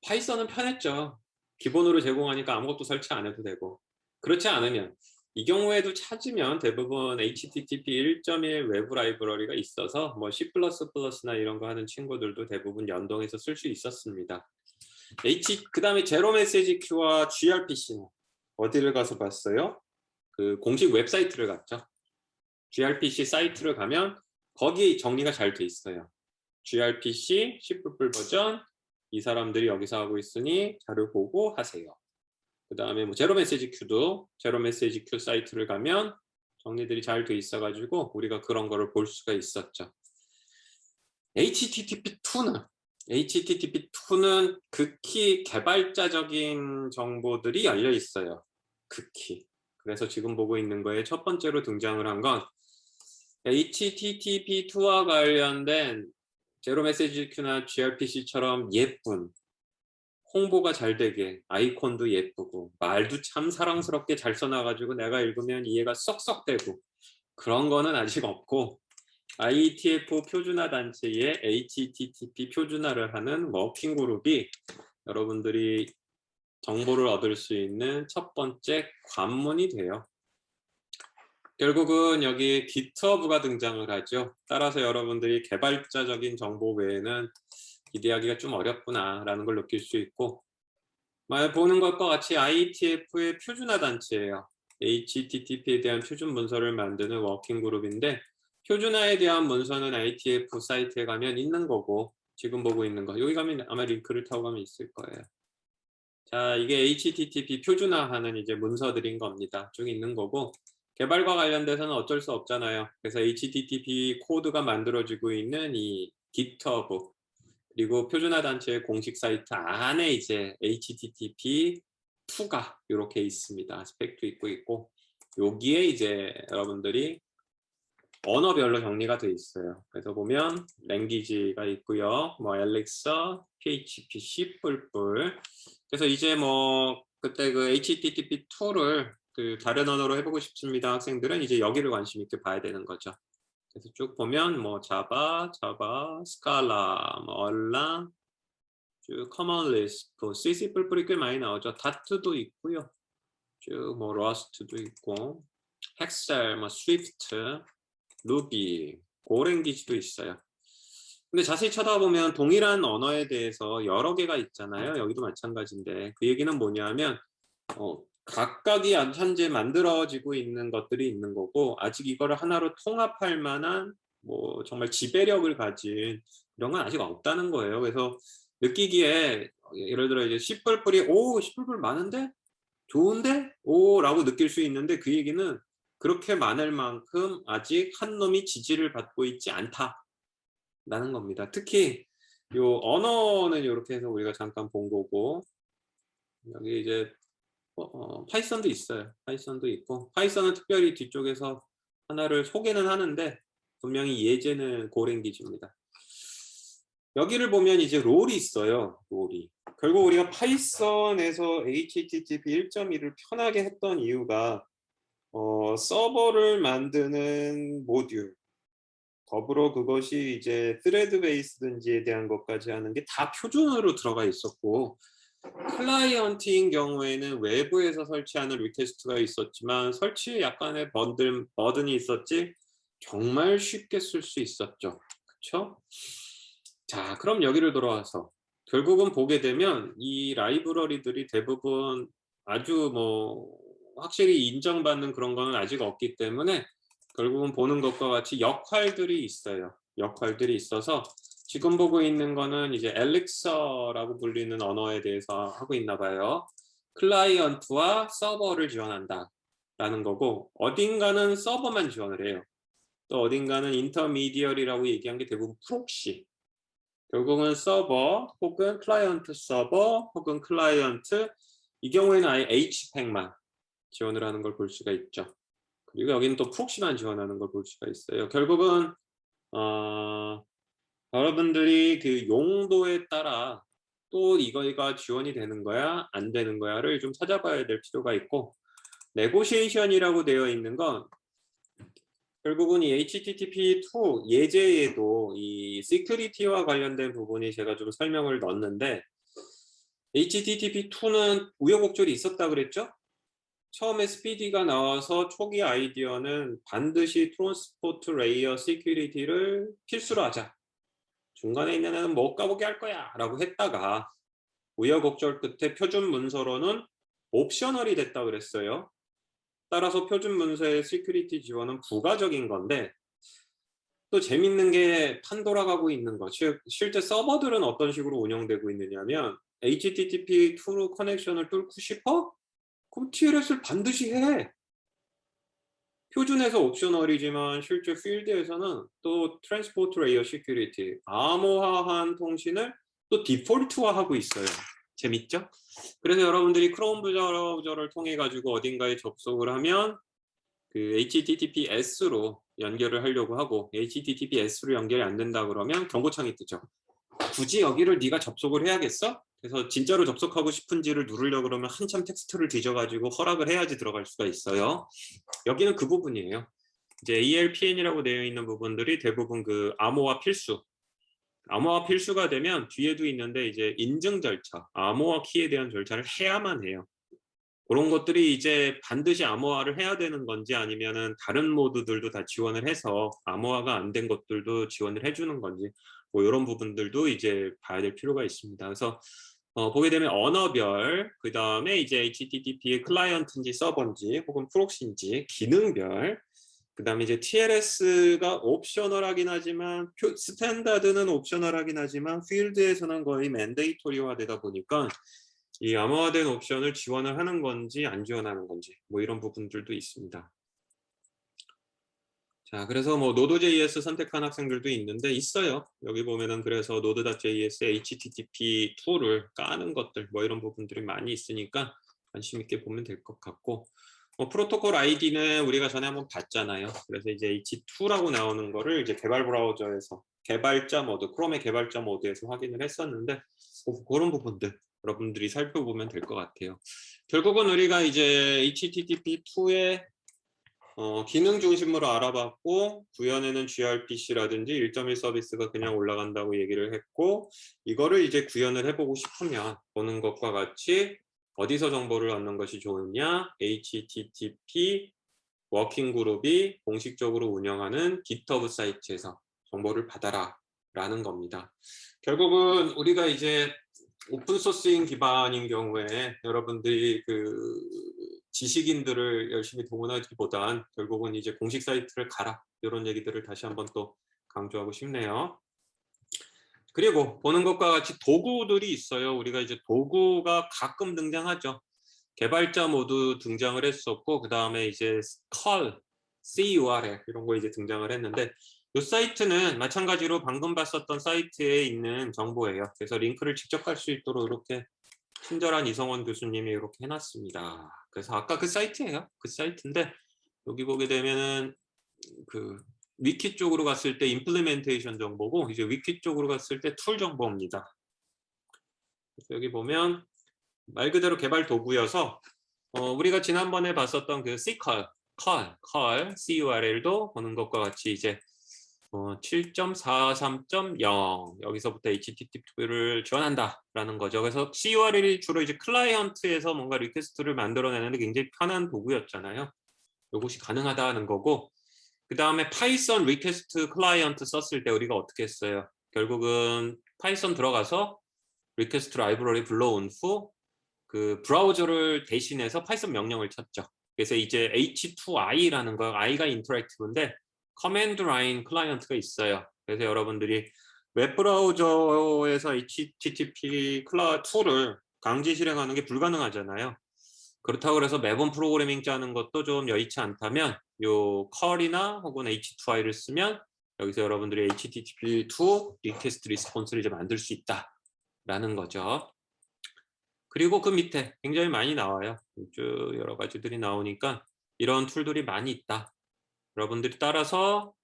파이썬은 편했죠. 기본으로 제공하니까 아무것도 설치 안 해도 되고, 그렇지 않으면 이 경우에도 찾으면 대부분 HTTP 1.1 외부 라이브러리가 있어서 뭐 C++나 이런 거 하는 친구들도 대부분 연동해서 쓸 수 있었습니다. 그다음에 제로 메시지 큐와 gRPC는 어디를 가서 봤어요? 그 공식 웹사이트를 갔죠. gRPC 사이트를 가면 거기에 정리가 잘 돼 있어요. gRPC C++ 버전 이 사람들이 여기서 하고 있으니 자료 보고 하세요. 그 다음에 뭐 제로 메시지 큐도 제로 메시지 큐 사이트를 가면 정리들이 잘 돼 있어가지고 우리가 그런 거를 볼 수가 있었죠. HTTP2는 극히 개발자적인 정보들이 열려 있어요. 극히. 그래서 지금 보고 있는 거에 첫 번째로 등장을 한 건 HTTP2와 관련된 제로 메시지 큐나 gRPC처럼 예쁜 홍보가 잘 되게 아이콘도 예쁘고 말도 참 사랑스럽게 잘 써놔가지고 내가 읽으면 이해가 쏙쏙 되고 그런 거는 아직 없고, IETF 표준화 단체의 HTTP 표준화를 하는 워킹 그룹이 여러분들이 정보를 얻을 수 있는 첫 번째 관문이 돼요. 결국은 여기 GitHub가 등장을 하죠. 따라서 여러분들이 개발자적인 정보 외에는 기대하기가 좀 어렵구나라는 걸 느낄 수 있고, 보는 것과 같이 IETF의 표준화 단체예요. HTTP에 대한 표준 문서를 만드는 워킹 그룹인데, 표준화에 대한 문서는 IETF 사이트에 가면 있는 거고, 지금 보고 있는 거 여기 가면 아마 링크를 타고 가면 있을 거예요. 자, 이게 HTTP 표준화하는 이제 문서들인 겁니다. 쭉 있는 거고, 개발과 관련돼서는 어쩔 수 없잖아요. 그래서 HTTP 코드가 만들어지고 있는 이 GitHub, 그리고 표준화 단체의 공식 사이트 안에 이제 HTTP2가 이렇게 있습니다. 스펙도 있고 여기에 이제 여러분들이 언어별로 정리가 돼 있어요. 그래서 보면 랭귀지가 있고요. 뭐 엘릭서, PHP, C++. 그래서 이제 뭐 그때 그 HTTP2를 그 다른 언어로 해보고 싶습니다. 학생들은 이제 여기를 관심 있게 봐야 되는 거죠. 그래서 쭉 보면 뭐 자바, 스칼라, 뭐 얼랑, 쭉 커먼 리스프, C++이 꽤 많이 나오죠. 다트도 있고요. 쭉 뭐 러스트도 있고, 헥셀, 뭐 스위프트, 루비, 고랭귀지도 있어요. 근데 자세히 쳐다보면 동일한 언어에 대해서 여러 개가 있잖아요. 여기도 마찬가지인데 그 얘기는 뭐냐면 각각이 현재 만들어지고 있는 것들이 있는 거고, 아직 이거를 하나로 통합할 만한 뭐 정말 지배력을 가진 이런 건 아직 없다는 거예요. 그래서 느끼기에 예를 들어 이제 C++이 C++ 많은데? 좋은데? 라고 느낄 수 있는데, 그 얘기는 그렇게 많을 만큼 아직 한 놈이 지지를 받고 있지 않다라는 겁니다. 특히 요 언어는 이렇게 해서 우리가 잠깐 본 거고, 여기 이제 파이썬도 있어요. 파이썬도 있고, 파이썬은 특별히 뒤쪽에서 하나를 소개는 하는데 분명히 예제는 고랭귀지입니다. 여기를 보면 이제 롤이 있어요. 롤이. 결국 우리가 파이썬에서 HTTP 1.1을 편하게 했던 이유가 서버를 만드는 모듈, 더불어 그것이 이제 스레드 베이스든지에 대한 것까지 하는 게 다 표준으로 들어가 있었고, 클라이언트인 경우에는 외부에서 설치하는 리퀘스트가 있었지만 설치에 약간의 버든이 있었지 정말 쉽게 쓸 수 있었죠. 그렇죠? 자, 그럼 여기를 돌아와서 결국은 보게 되면 이 라이브러리들이 대부분 아주 뭐 확실히 인정받는 그런 거는 아직 없기 때문에 결국은 보는 것과 같이 역할들이 있어요. 역할들이 있어서 지금 보고 있는 거는 이제 엘릭서라고 불리는 언어에 대해서 하고 있나 봐요. 클라이언트와 서버를 지원한다 라는 거고, 어딘가는 서버만 지원을 해요. 또 어딘가는 인터미디어리라고 얘기한 게 대부분 프록시. 결국은 서버 혹은 클라이언트 서버 혹은 클라이언트, 이 경우에는 아예 HPEC만 지원을 하는 걸 볼 수가 있죠. 그리고 여기는 또 프록시만 지원하는 걸 볼 수가 있어요. 결국은 여러분들이 그 용도에 따라 또 이거가 지원이 되는 거야 안 되는 거야를 좀 찾아봐야 될 필요가 있고, 네고시에이션이라고 되어 있는 건 결국은 이 HTTP2 예제에도 이 시큐리티와 관련된 부분이 제가 좀 설명을 넣었는데, HTTP2는 우여곡절이 있었다 그랬죠? 처음에 스피디가 나와서 초기 아이디어는 반드시 트랜스포트 레이어 시큐리티를 필수로 하자. 중간에 있는 애는 못 가보게 할 거야 라고 했다가 우여곡절 끝에 표준 문서로는 옵셔널이 됐다 그랬어요. 따라서 표준 문서의 시큐리티 지원은 부가적인 건데 또 재밌는 게 판돌아가고 있는 거. 실제 서버들은 어떤 식으로 운영되고 있느냐면 HTTP2 커넥션을 뚫고 싶어? 그럼 TLS를 반드시 해. 표준에서 옵셔널이지만 실제 필드에서는 또 트랜스포트 레이어 시큐리티, 암호화한 통신을 또 디폴트화하고 있어요. 재밌죠? 그래서 여러분들이 크롬 브라우저를 통해 가지고 어딘가에 접속을 하면 그 HTTPS로 연결을 하려고 하고 HTTPS로 연결이 안 된다 그러면 경고창이 뜨죠. 굳이 여기를 네가 접속을 해야겠어? 그래서 진짜로 접속하고 싶은지를 누르려고 그러면 한참 텍스트를 뒤져가지고 허락을 해야지 들어갈 수가 있어요. 여기는 그 부분이에요. 이제 ALPN이라고 되어 있는 부분들이 대부분 그 암호화 필수가 되면 뒤에도 있는데 이제 인증 절차, 암호화 키에 대한 절차를 해야만 해요. 그런 것들이 이제 반드시 암호화를 해야 되는 건지 아니면은 다른 모드들도 다 지원을 해서 암호화가 안 된 것들도 지원을 해주는 건지 뭐 이런 부분들도 이제 봐야 될 필요가 있습니다. 그래서 보게 되면 언어별, 그 다음에 이제 HTTP의 클라이언트인지 서버인지 혹은 프록시인지 기능별, 그 다음에 이제 TLS가 옵셔널하긴 하지만 스탠다드는 옵셔널하긴 하지만 필드에서는 거의 맨데이토리화 되다 보니까 이 암호화된 옵션을 지원을 하는 건지 안 지원하는 건지 뭐 이런 부분들도 있습니다. 자, 그래서 뭐 Node.js 선택한 학생들도 있어요. 여기 보면은 그래서 Node.js HTTP2를 까는 것들 뭐 이런 부분들이 많이 있으니까 관심 있게 보면 될 것 같고, 프로토콜 아이디는 우리가 전에 한번 봤잖아요. 그래서 이제 H2라고 나오는 거를 이제 개발 브라우저에서 개발자 모드, 크롬의 개발자 모드에서 확인을 했었는데 그런 부분들 여러분들이 살펴보면 될 것 같아요. 결국은 우리가 이제 HTTP2의 기능 중심으로 알아봤고, 구현에는 gRPC라든지 1.1 서비스가 그냥 올라간다고 얘기를 했고, 이거를 이제 구현을 해보고 싶으면 보는 것과 같이 어디서 정보를 얻는 것이 좋으냐, HTTP 워킹그룹이 공식적으로 운영하는 GitHub 사이트에서 정보를 받아라 라는 겁니다. 결국은 우리가 이제 오픈소스인 기반인 경우에 여러분들이 그 지식인들을 열심히 동원하기보단 결국은 이제 공식 사이트를 가라 이런 얘기들을 다시 한번 또 강조하고 싶네요. 그리고 보는 것과 같이 도구들이 있어요. 우리가 이제 도구가 가끔 등장하죠. 개발자 모두 등장을 했었고, 그 다음에 이제 CURL 이런 거 이제 등장을 했는데, 이 사이트는 마찬가지로 방금 봤었던 사이트에 있는 정보예요. 그래서 링크를 직접 갈 수 있도록 이렇게 친절한 이성원 교수님이 이렇게 해놨습니다. 그래서 아까 그 사이트예요. 그 사이트인데 여기 보게 되면은 그 위키 쪽으로 갔을 때 임플리멘테이션 정보고, 이제 위키 쪽으로 갔을 때 툴 정보입니다. 그래서 여기 보면 말 그대로 개발 도구여서 우리가 지난번에 봤었던 그 CURL도 보는 것과 같이 이제 7.43.0 여기서부터 HTTP를 지원한다라는 거죠. 그래서 CURL이 주로 이제 클라이언트에서 뭔가 리퀘스트를 만들어내는데 굉장히 편한 도구였잖아요. 이것이 가능하다는 거고, 그 다음에 파이썬 리퀘스트 클라이언트 썼을 때 우리가 어떻게 했어요? 결국은 파이썬 들어가서 리퀘스트 라이브러리 불러온 후 그 브라우저를 대신해서 파이썬 명령을 쳤죠. 그래서 이제 H2I라는 거, I가 인터랙티브인데 커맨드 라인 클라이언트가 있어요. 그래서 여러분들이 웹브라우저에서 HTTP 툴을 강제 실행하는 게 불가능하잖아요. 그렇다고 해서 매번 프로그래밍 짜는 것도 좀 여의치 않다면 요 컬이나 혹은 H2I를 쓰면 여기서 여러분들이 HTTP2 리퀘스트 리스폰스를 이제 만들 수 있다라는 거죠. 그리고 그 밑에 굉장히 많이 나와요. 쭉 여러 가지들이 나오니까 이런 툴들이 많이 있다. 여러분들이 따라서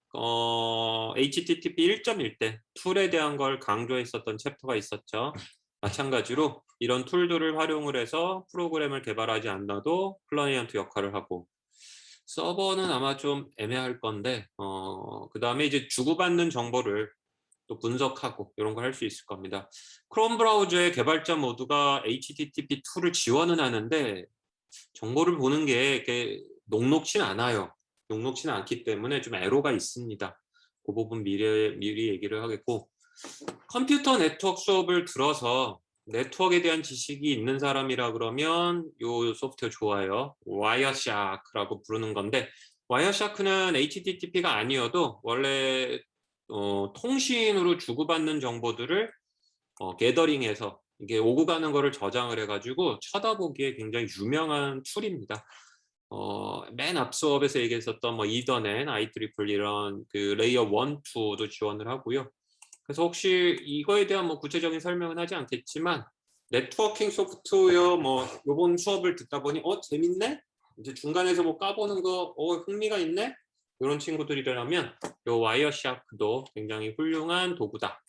HTTP 1.1 때 툴에 대한 걸 강조했었던 챕터가 있었죠. 마찬가지로 이런 툴들을 활용을 해서 프로그램을 개발하지 않아도 클라이언트 역할을 하고, 서버는 아마 좀 애매할 건데 그 다음에 이제 주고받는 정보를 또 분석하고 이런 걸 할 수 있을 겁니다. 크롬 브라우저의 개발자 모두가 HTTP2를 지원은 하는데 정보를 보는 게 이렇게 녹록진 않아요. 녹록지는 않기 때문에 좀 애로가 있습니다. 그 부분 미리 얘기를 하겠고, 컴퓨터 네트워크 수업을 들어서 네트워크에 대한 지식이 있는 사람이라 그러면 요 소프트웨어 좋아요. 와이어샤크라고 부르는 건데, 와이어샤크는 HTTP가 아니어도 원래 통신으로 주고받는 정보들을 게더링해서 이게 오고 가는 거를 저장을 해가지고 쳐다보기에 굉장히 유명한 툴입니다. 맨 앞 수업에서 얘기했었던 뭐 이더넷, IEEE 이런 그 레이어 1, 2도 지원을 하고요. 그래서 혹시 이거에 대한 뭐 구체적인 설명은 하지 않겠지만 네트워킹 소프트웨어 뭐 요번 수업을 듣다 보니 재밌네? 이제 중간에서 뭐 까보는 거 흥미가 있네? 이런 친구들이라면 요 와이어샤크도 굉장히 훌륭한 도구다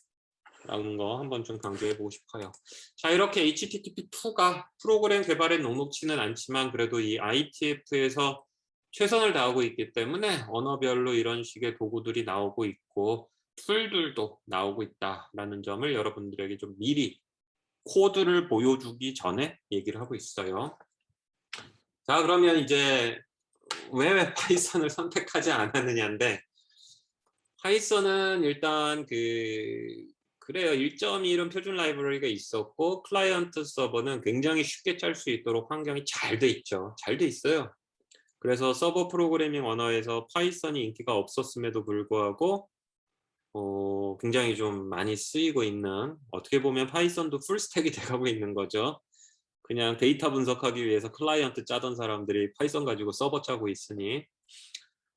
라는 거 한번 좀 강조해 보고 싶어요. 자, 이렇게 HTTP2가 프로그램 개발에 녹록지는 않지만 그래도 이 IETF에서 최선을 다하고 있기 때문에 언어별로 이런 식의 도구들이 나오고 있고 툴들도 나오고 있다라는 점을 여러분들에게 좀 미리 코드를 보여주기 전에 얘기를 하고 있어요. 자, 그러면 이제 왜 파이썬을 선택하지 않았느냐인데, 파이썬은 일단 그래요. 1.1은 표준 라이브러리가 있었고 클라이언트 서버는 굉장히 쉽게 짤 수 있도록 환경이 잘 돼 있죠. 잘 돼 있어요. 그래서 서버 프로그래밍 언어에서 파이썬이 인기가 없었음에도 불구하고 굉장히 좀 많이 쓰이고 있는, 어떻게 보면 파이썬도 풀스택이 돼가고 있는 거죠. 그냥 데이터 분석하기 위해서 클라이언트 짜던 사람들이 파이썬 가지고 서버 짜고 있으니.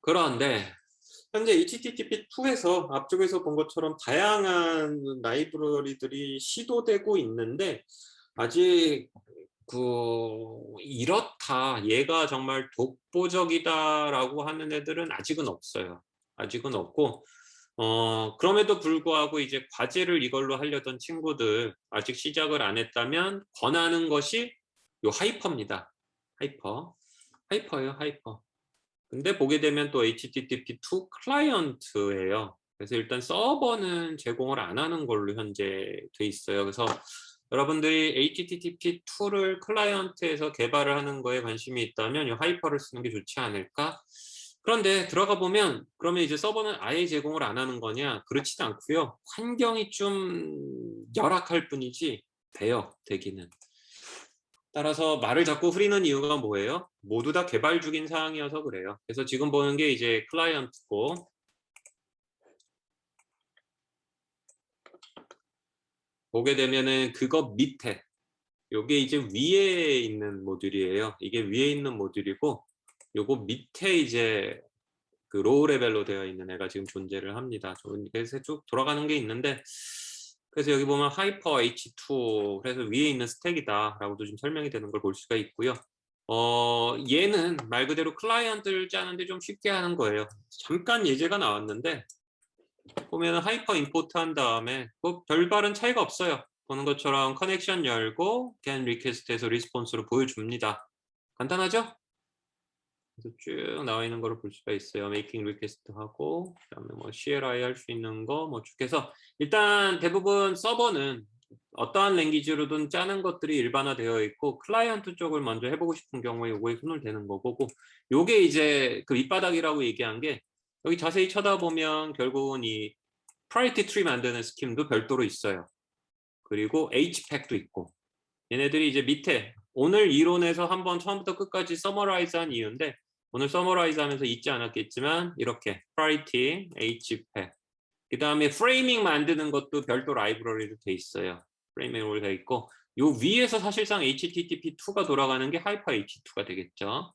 그런데 현재 HTTP2에서 앞쪽에서 본 것처럼 다양한 라이브러리들이 시도되고 있는데 아직 이렇다, 얘가 정말 독보적이다라고 하는 애들은 아직은 없어요. 아직은 없고 그럼에도 불구하고 이제 과제를 이걸로 하려던 친구들 아직 시작을 안 했다면 권하는 것이 요 하이퍼입니다. 하이퍼예요, 하이퍼. 근데 보게 되면 또 HTTP2 클라이언트예요. 그래서 일단 서버는 제공을 안 하는 걸로 현재 돼 있어요. 그래서 여러분들이 HTTP2를 클라이언트에서 개발을 하는 거에 관심이 있다면 이 하이퍼를 쓰는 게 좋지 않을까? 그런데 들어가 보면 그러면 이제 서버는 아예 제공을 안 하는 거냐? 그렇지도 않고요. 환경이 좀 열악할 뿐이지 돼요, 되기는. 따라서 말을 자꾸 흐리는 이유가 뭐예요? 모두 다 개발 중인 사항이어서 그래요. 그래서 지금 보는 게 이제 클라이언트고, 보게 되면은 그거 밑에 요게 이제 위에 있는 모듈이에요. 이게 위에 있는 모듈이고 요거 밑에 이제 그 로우 레벨로 되어 있는 애가 지금 존재를 합니다. 그래서 쭉 돌아가는 게 있는데, 그래서 여기 보면 하이퍼 H2, 그래서 위에 있는 스택이다 라고도 좀 설명이 되는 걸 볼 수가 있고요. 얘는 말 그대로 클라이언트를 짜는데 좀 쉽게 하는 거예요. 잠깐 예제가 나왔는데 보면 하이퍼 임포트 한 다음에 뭐 별다른 차이가 없어요. 보는 것처럼 커넥션 열고 get request에서 리스폰스로 보여줍니다. 간단하죠? 그래서 쭉 나와 있는 거를 볼 수가 있어요. making request 하고, 그다음에 뭐 CLI 할 수 있는 거 뭐 쭉 해서, 일단 대부분 서버는 어떠한 랭귀지로든 짜는 것들이 일반화되어 있고 클라이언트 쪽을 먼저 해보고 싶은 경우에 요거에 손을 대는 거고, 요게 이제 그 밑바닥이라고 얘기한 게 여기 자세히 쳐다보면 결국은 이 priority tree 만드는 스킴도 별도로 있어요. 그리고 HPAC도 있고, 얘네들이 이제 밑에 오늘 이론에서 한번 처음부터 끝까지 서머라이즈한 이유인데, 오늘 서머라이즈 하면서 잊지 않았겠지만 이렇게 priority, HPAC, 그 다음에 프레이밍 만드는 것도 별도 라이브러리로 돼 있어요. 프레이밍으로 돼 있고, 요 위에서 사실상 HTTP2가 돌아가는 게 하이퍼 H2가 되겠죠.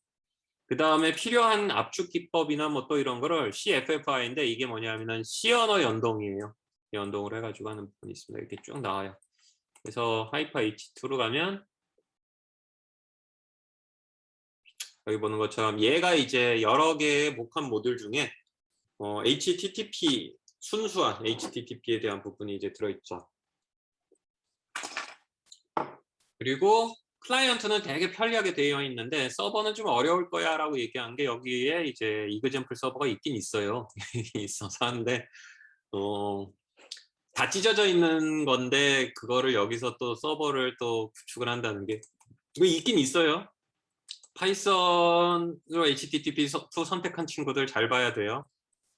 그 다음에 필요한 압축 기법이나 뭐 또 이런 거를 CFFI인데, 이게 뭐냐면은 C 언어 연동이에요. 연동을 해가지고 하는 부분이 있습니다. 이렇게 쭉 나와요. 그래서 하이퍼 H2로 가면 여기 보는 것처럼 얘가 이제 여러 개의 목한 모듈 중에 HTTP, 순수한 HTTP에 대한 부분이 이제 들어있죠. 그리고 클라이언트는 되게 편리하게 되어 있는데 서버는 좀 어려울 거야 라고 얘기한 게, 여기에 이제 이그젠플 서버가 있긴 있어요. 있어서 하는데 다 찢어져 있는 건데 그거를 여기서 또 서버를 또 구축을 한다는 게 이거 있긴 있어요. 파이썬으로 HTTP2 선택한 친구들 잘 봐야 돼요.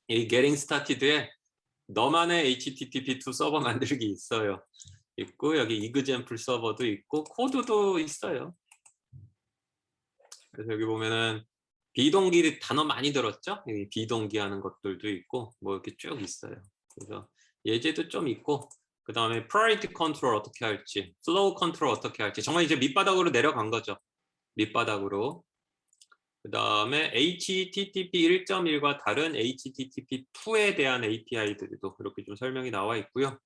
이 Getting Started에 너만의 HTTP2 서버 만들기 있어요. 있고 여기 example 서버도 있고 코드도 있어요. 그래서 여기 보면은 비동기 단어 많이 들었죠? 여기 비동기 하는 것들도 있고 뭐 이렇게 쭉 있어요. 그래서 예제도 좀 있고 그 다음에 priority control 어떻게 할지, flow control 어떻게 할지 정말 이제 밑바닥으로 내려간 거죠. 밑바닥으로. 그 다음에 HTTP 1.1과 다른 HTTP 2에 대한 API들도 이렇게 좀 설명이 나와 있고요.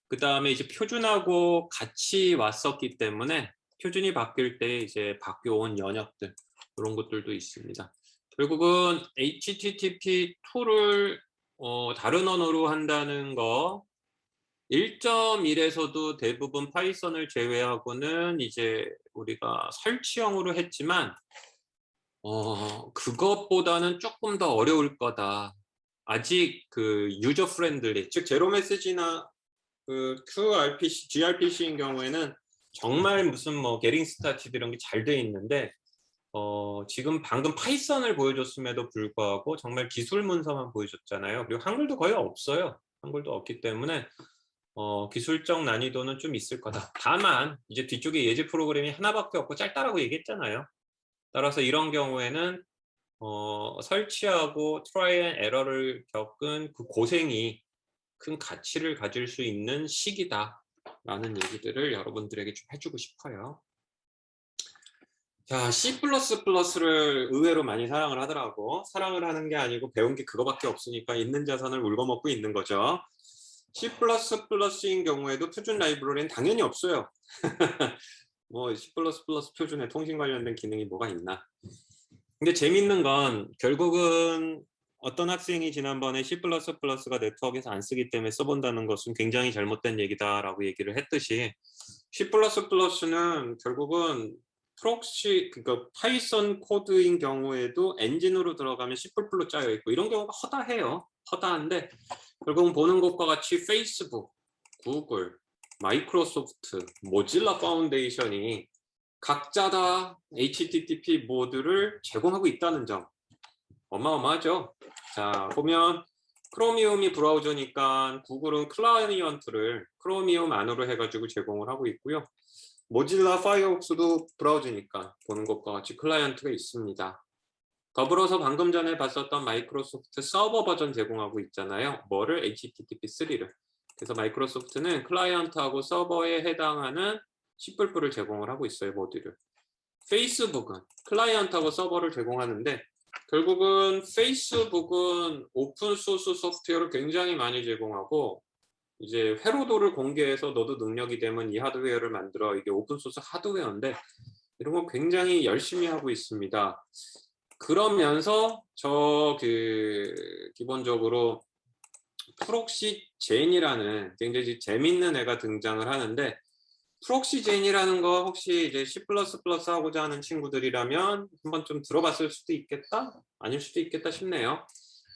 그 다음에 이제 표준하고 같이 왔었기 때문에 표준이 바뀔 때 이제 바뀌어온 연역들 그런 것들도 있습니다. 결국은 HTTP2를 다른 언어로 한다는 거 1.1에서도 대부분 파이썬을 제외하고는 이제 우리가 설치형으로 했지만 그것보다는 조금 더 어려울 거다. 아직 그 유저 프렌들리, 즉 제로 메시지나 그 QRPC, gRPC인 경우에는 정말 무슨 뭐 게링 스타티드 이런 게 잘 돼 있는데 지금 방금 파이썬을 보여줬음에도 불구하고 정말 기술 문서만 보여줬잖아요. 그리고 한글도 거의 없어요. 한글도 없기 때문에 기술적 난이도는 좀 있을 거다. 다만 이제 뒤쪽에 예제 프로그램이 하나밖에 없고 짧다라고 얘기했잖아요. 따라서 이런 경우에는 설치하고 트라이 앤 에러를 겪은 그 고생이 큰 가치를 가질 수 있는 시기다 라는 얘기들을 여러분들에게 좀 해주고 싶어요. 자, C++를 의외로 많이 사랑을 하더라고. 사랑을 하는 게 아니고 배운 게 그거밖에 없으니까 있는 자산을 울거먹고 있는 거죠. C++인 경우에도 표준 라이브러리는 당연히 없어요. 뭐 C++ 표준에 통신 관련된 기능이 뭐가 있나. 근데 재밌는 건 결국은 어떤 학생이 지난번에 C++가 네트워크에서 안 쓰기 때문에 써본다는 것은 굉장히 잘못된 얘기다라고 얘기를 했듯이 C++는 결국은 프록시, 그러니까 파이썬 코드인 경우에도 엔진으로 들어가면 C++로 짜여 있고 이런 경우가 허다해요. 허다한데 결국은 보는 것과 같이 페이스북, 구글, 마이크로소프트, 모질라 파운데이션이 각자 다 HTTP 모드를 제공하고 있다는 점 어마어마하죠. 자, 보면 크로미움이 브라우저니까 구글은 클라이언트를 크로미움 안으로 해가지고 제공을 하고 있고요. 모질라 파이어폭스도 브라우저니까 보는 것과 같이 클라이언트가 있습니다. 더불어서 방금 전에 봤었던 마이크로소프트 서버 버전 제공하고 있잖아요. 뭐를? HTTP3를. 그래서 마이크로소프트는 클라이언트하고 서버에 해당하는 C++를 제공을 하고 있어요. 모듈을. 페이스북은 클라이언트하고 서버를 제공하는데 결국은 페이스북은 오픈소스 소프트웨어를 굉장히 많이 제공하고 이제 회로도를 공개해서 너도 능력이 되면 이 하드웨어를 만들어. 이게 오픈소스 하드웨어인데 이런 거 굉장히 열심히 하고 있습니다. 그러면서 기본적으로 프록시젠이라는 굉장히 재밌는 애가 등장을 하는데 프록시젠이라는 거 혹시 이제 C++ 하고자 하는 친구들이라면 한번 좀 들어봤을 수도 있겠다? 아닐 수도 있겠다 싶네요.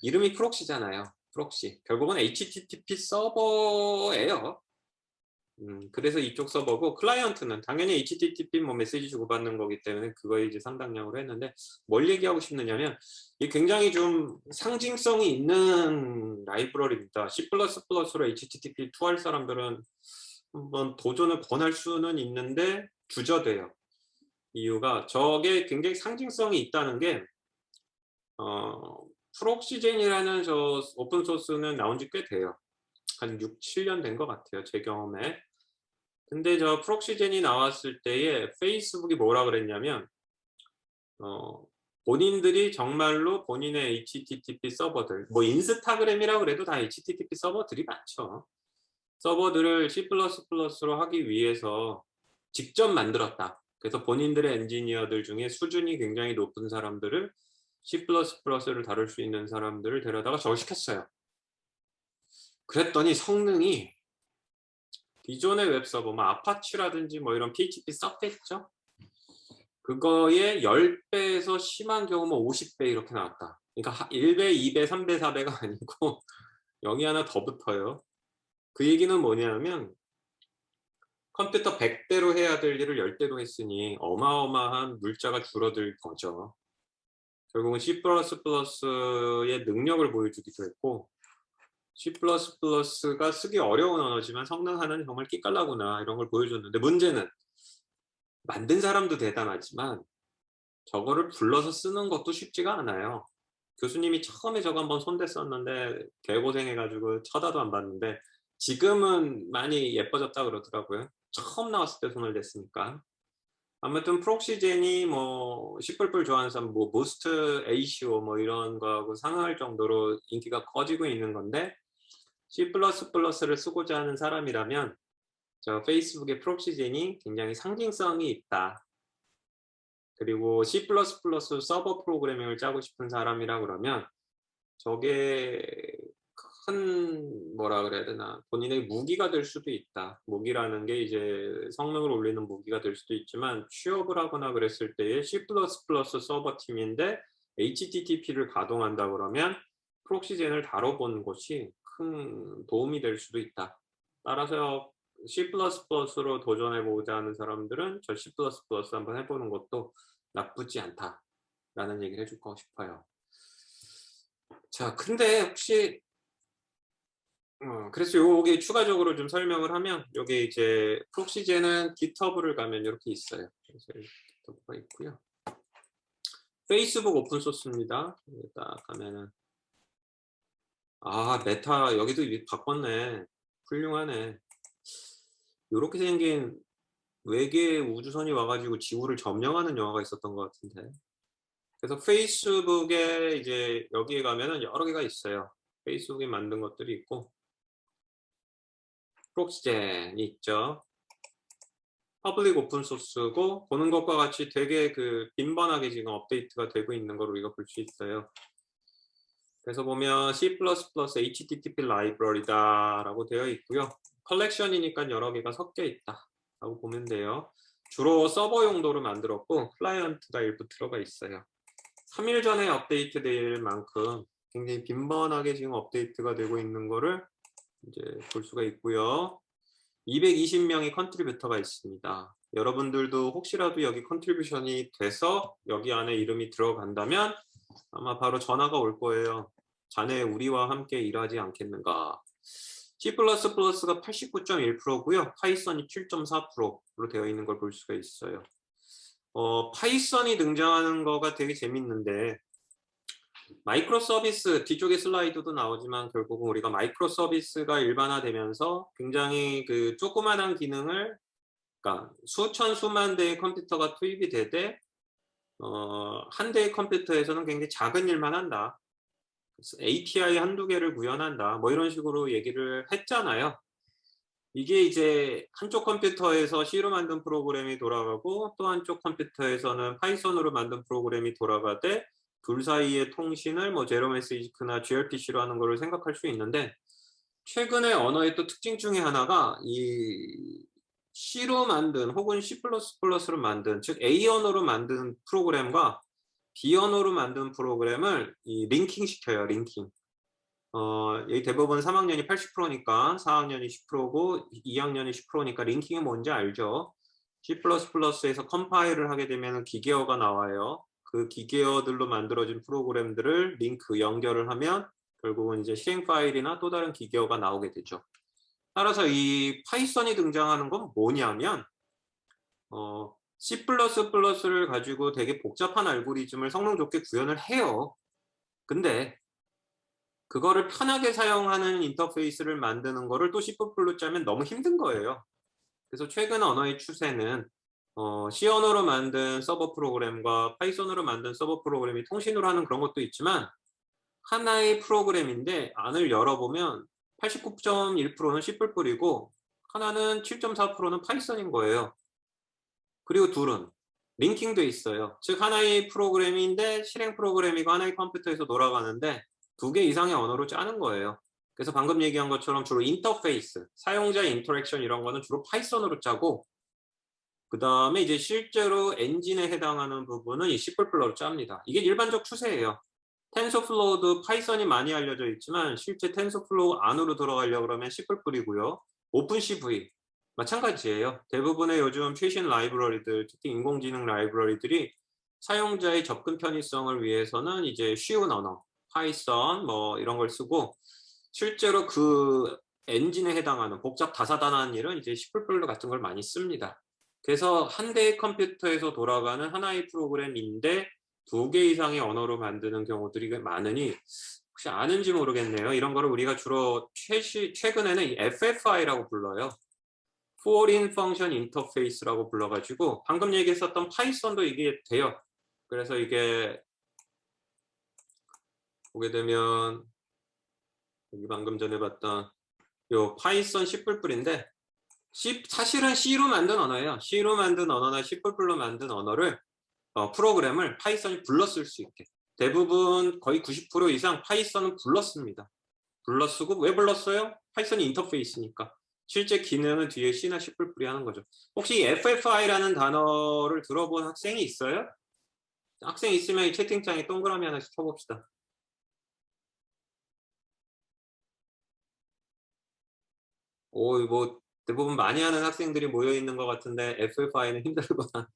이름이 프록시잖아요. 프록시. 결국은 HTTP 서버예요. 그래서 이쪽 서버고 클라이언트는 당연히 HTTP 뭐 메시지 주고받는 거기 때문에 그거에 이제 상당량으로 했는데 뭘 얘기하고 싶느냐면 이게 굉장히 좀 상징성이 있는 라이브러리입니다. C++로 HTTP2 할 사람들은 한번 도전을 권할 수는 있는데 주저돼요. 이유가 저게 굉장히 상징성이 있다는 게 프록시젠이라는 저 오픈소스는 나온 지 꽤 돼요. 한 6, 7년 된 것 같아요. 제 경험에. 근데 저 프록시젠이 나왔을 때에 페이스북이 뭐라 그랬냐면 본인들이 정말로 본인의 HTTP 서버들, 뭐 인스타그램이라고 그래도 다 HTTP 서버들이 많죠. 서버들을 C++로 하기 위해서 직접 만들었다. 그래서 본인들의 엔지니어들 중에 수준이 굉장히 높은 사람들을 C++를 다룰 수 있는 사람들을 데려다가 저걸 시켰어요. 그랬더니 성능이 기존의 웹서버, 뭐 아파치라든지 뭐 이런 PHP 썼겠죠? 그거에 10배에서 심한 경우면 50배 이렇게 나왔다. 그러니까 1배, 2배, 3배, 4배가 아니고 0이 하나 더 붙어요. 그 얘기는 뭐냐면 컴퓨터 100대로 해야 될 일을 10대로 했으니 어마어마한 물자가 줄어들 거죠. 결국은 C++의 능력을 보여주기도 했고 C++가 쓰기 어려운 언어지만 성능 하나는 정말 끼깔나구나 이런 걸 보여줬는데 문제는 만든 사람도 대단하지만 저거를 불러서 쓰는 것도 쉽지가 않아요. 교수님이 처음에 저거 한번 손댔었는데 개고생해 가지고 쳐다도 안 봤는데 지금은 많이 예뻐졌다 그러더라고요. 처음 나왔을 때 손을 댔으니까. 아무튼 프록시젠이 뭐 C++ 좋아하는 사람 뭐 모스트 에이시오 뭐 이런 거하고 상응할 정도로 인기가 커지고 있는 건데 C++를 쓰고자 하는 사람이라면 저 페이스북의 프록시젠이 굉장히 상징성이 있다. 그리고 C++ 서버 프로그래밍을 짜고 싶은 사람이라 그러면 저게 큰 뭐라 그래야 되나 본인의 무기가 될 수도 있다. 무기라는 게 이제 성능을 올리는 무기가 될 수도 있지만 취업을 하거나 그랬을 때에 C++ 서버 팀인데 HTTP를 가동한다 그러면 프록시젠을 다뤄본 것이 큰 도움이 될 수도 있다. 따라서 C++로 도전해보고자 하는 사람들은 저 C++ 한번 해보는 것도 나쁘지 않다라는 얘기를 해주고 싶어요. 자, 근데 혹시 그래서 요게 추가적으로 좀 설명을 하면 요게 이제 프록시젠은 GitHub를 가면 이렇게 있어요. 그래서 이렇게 GitHub가 있고요. 페이스북 오픈 소스입니다. 딱 가면은 메타 여기도 바꿨네. 훌륭하네. 요렇게 생긴 외계 우주선이 와가지고 지구를 점령하는 영화가 있었던 것 같은데. 그래서 페이스북에 이제 여기에 가면은 여러 개가 있어요. 페이스북이 만든 것들이 있고 프록시젠이 있죠. 퍼블릭 오픈 소스고 보는 것과 같이 되게 그 빈번하게 지금 업데이트가 되고 있는 걸 우리가 볼 수 있어요. 그래서 보면 C++ HTTP 라이브러리다 라고 되어 있고요. 컬렉션이니까 여러 개가 섞여 있다 라고 보면 돼요. 주로 서버 용도로 만들었고 클라이언트가 일부 들어가 있어요. 3일 전에 업데이트 될 만큼 굉장히 빈번하게 지금 업데이트가 되고 있는 거를 이제 볼 수가 있고요. 220명의 컨트리뷰터가 있습니다. 여러분들도 혹시라도 여기 컨트리뷰션이 돼서 여기 안에 이름이 들어간다면 아마 바로 전화가 올 거예요. 자네 우리와 함께 일하지 않겠는가. C++가 89.1%고요. 파이썬이 7.4%로 되어 있는 걸 볼 수가 있어요. 파이썬이 등장하는 거가 되게 재밌는데 마이크로 서비스 뒤쪽에 슬라이드도 나오지만 결국은 우리가 마이크로 서비스가 일반화되면서 굉장히 그 조그만한 기능을 그러니까 수천 수만 대의 컴퓨터가 투입이 되되 한 대의 컴퓨터에서는 굉장히 작은 일만 한다. API 한두 개를 구현한다. 뭐 이런 식으로 얘기를 했잖아요. 이게 이제 한쪽 컴퓨터에서 C로 만든 프로그램이 돌아가고 또 한쪽 컴퓨터에서는 파이썬으로 만든 프로그램이 돌아가되 둘 사이의 통신을 뭐 제로 메시지나 gRPC로 하는 거를 생각할 수 있는데 최근에 언어의 또 특징 중에 하나가 이 C로 만든 혹은 C++로 만든 즉 A 언어로 만든 프로그램과 B 언어로 만든 프로그램을 이 링킹 시켜요. 링킹. 여기 대부분 3학년이 80%니까 4학년이 10%고 2학년이 10%니까 링킹이 뭔지 알죠? C++에서 컴파일을 하게 되면 기계어가 나와요. 그 기계어들로 만들어진 프로그램들을 링크 연결을 하면 결국은 이제 실행 파일이나 또 다른 기계어가 나오게 되죠. 따라서 이 파이썬이 등장하는 건 뭐냐면 C++를 가지고 되게 복잡한 알고리즘을 성능 좋게 구현을 해요. 근데 그거를 편하게 사용하는 인터페이스를 만드는 거를 또 C++로 짜면 너무 힘든 거예요. 그래서 최근 언어의 추세는 C 언어로 만든 서버 프로그램과 파이썬으로 만든 서버 프로그램이 통신으로 하는 그런 것도 있지만 하나의 프로그램인데 안을 열어보면 89.1%는 C++이고 하나는 7.4%는 파이썬인 거예요. 그리고 둘은 링킹돼 있어요. 즉 하나의 프로그램인데 실행 프로그램이고 하나의 컴퓨터에서 돌아가는데 2개 이상의 언어로 짜는 거예요. 그래서 방금 얘기한 것처럼 주로 인터페이스, 사용자 인터랙션 이런 거는 주로 파이썬으로 짜고 그 다음에 이제 실제로 엔진에 해당하는 부분은 이 C++로 짭니다. 이게 일반적 추세예요. 텐서플로우도 파이썬이 많이 알려져 있지만 실제 텐서플로우 안으로 들어가려고 그러면 C++이고요. 오픈CV 마찬가지예요. 대부분의 요즘 최신 라이브러리들, 특히 인공지능 라이브러리들이 사용자의 접근 편의성을 위해서는 이제 쉬운 언어, 파이썬 뭐 이런 걸 쓰고, 실제로 그 엔진에 해당하는 복잡 다사다난한 일은 이제 C++ 같은 걸 많이 씁니다. 그래서 한 대의 컴퓨터에서 돌아가는 하나의 프로그램인데 두 개 이상의 언어로 만드는 경우들이 많으니 혹시 아는지 모르겠네요. 이런 거를 우리가 주로 최근에는 이 FFI라고 불러요. Foreign Function Interface라고 불러가지고 방금 얘기했었던 파이썬도 이게 돼요. 그래서 이게 보게 되면 여기 방금 전에 봤던 요 파이썬 C++인데 사실은 C로 만든 언어예요. C로 만든 언어나 C++로 만든 언어를 프로그램을 파이썬이 불러 쓸 수 있게, 대부분 거의 90% 이상 파이썬은 불러 씁니다. 불러 쓰고 왜 불렀어요? 파이썬이 인터페이스니까. 실제 기능은 뒤에 C나 C++이 하는 거죠. 혹시 FFI라는 단어를 들어본 학생이 있어요? 학생 있으면 이 채팅창에 동그라미 하나씩 쳐봅시다. 뭐 대부분 많이 하는 학생들이 모여 있는 것 같은데 FFI는 힘들구나.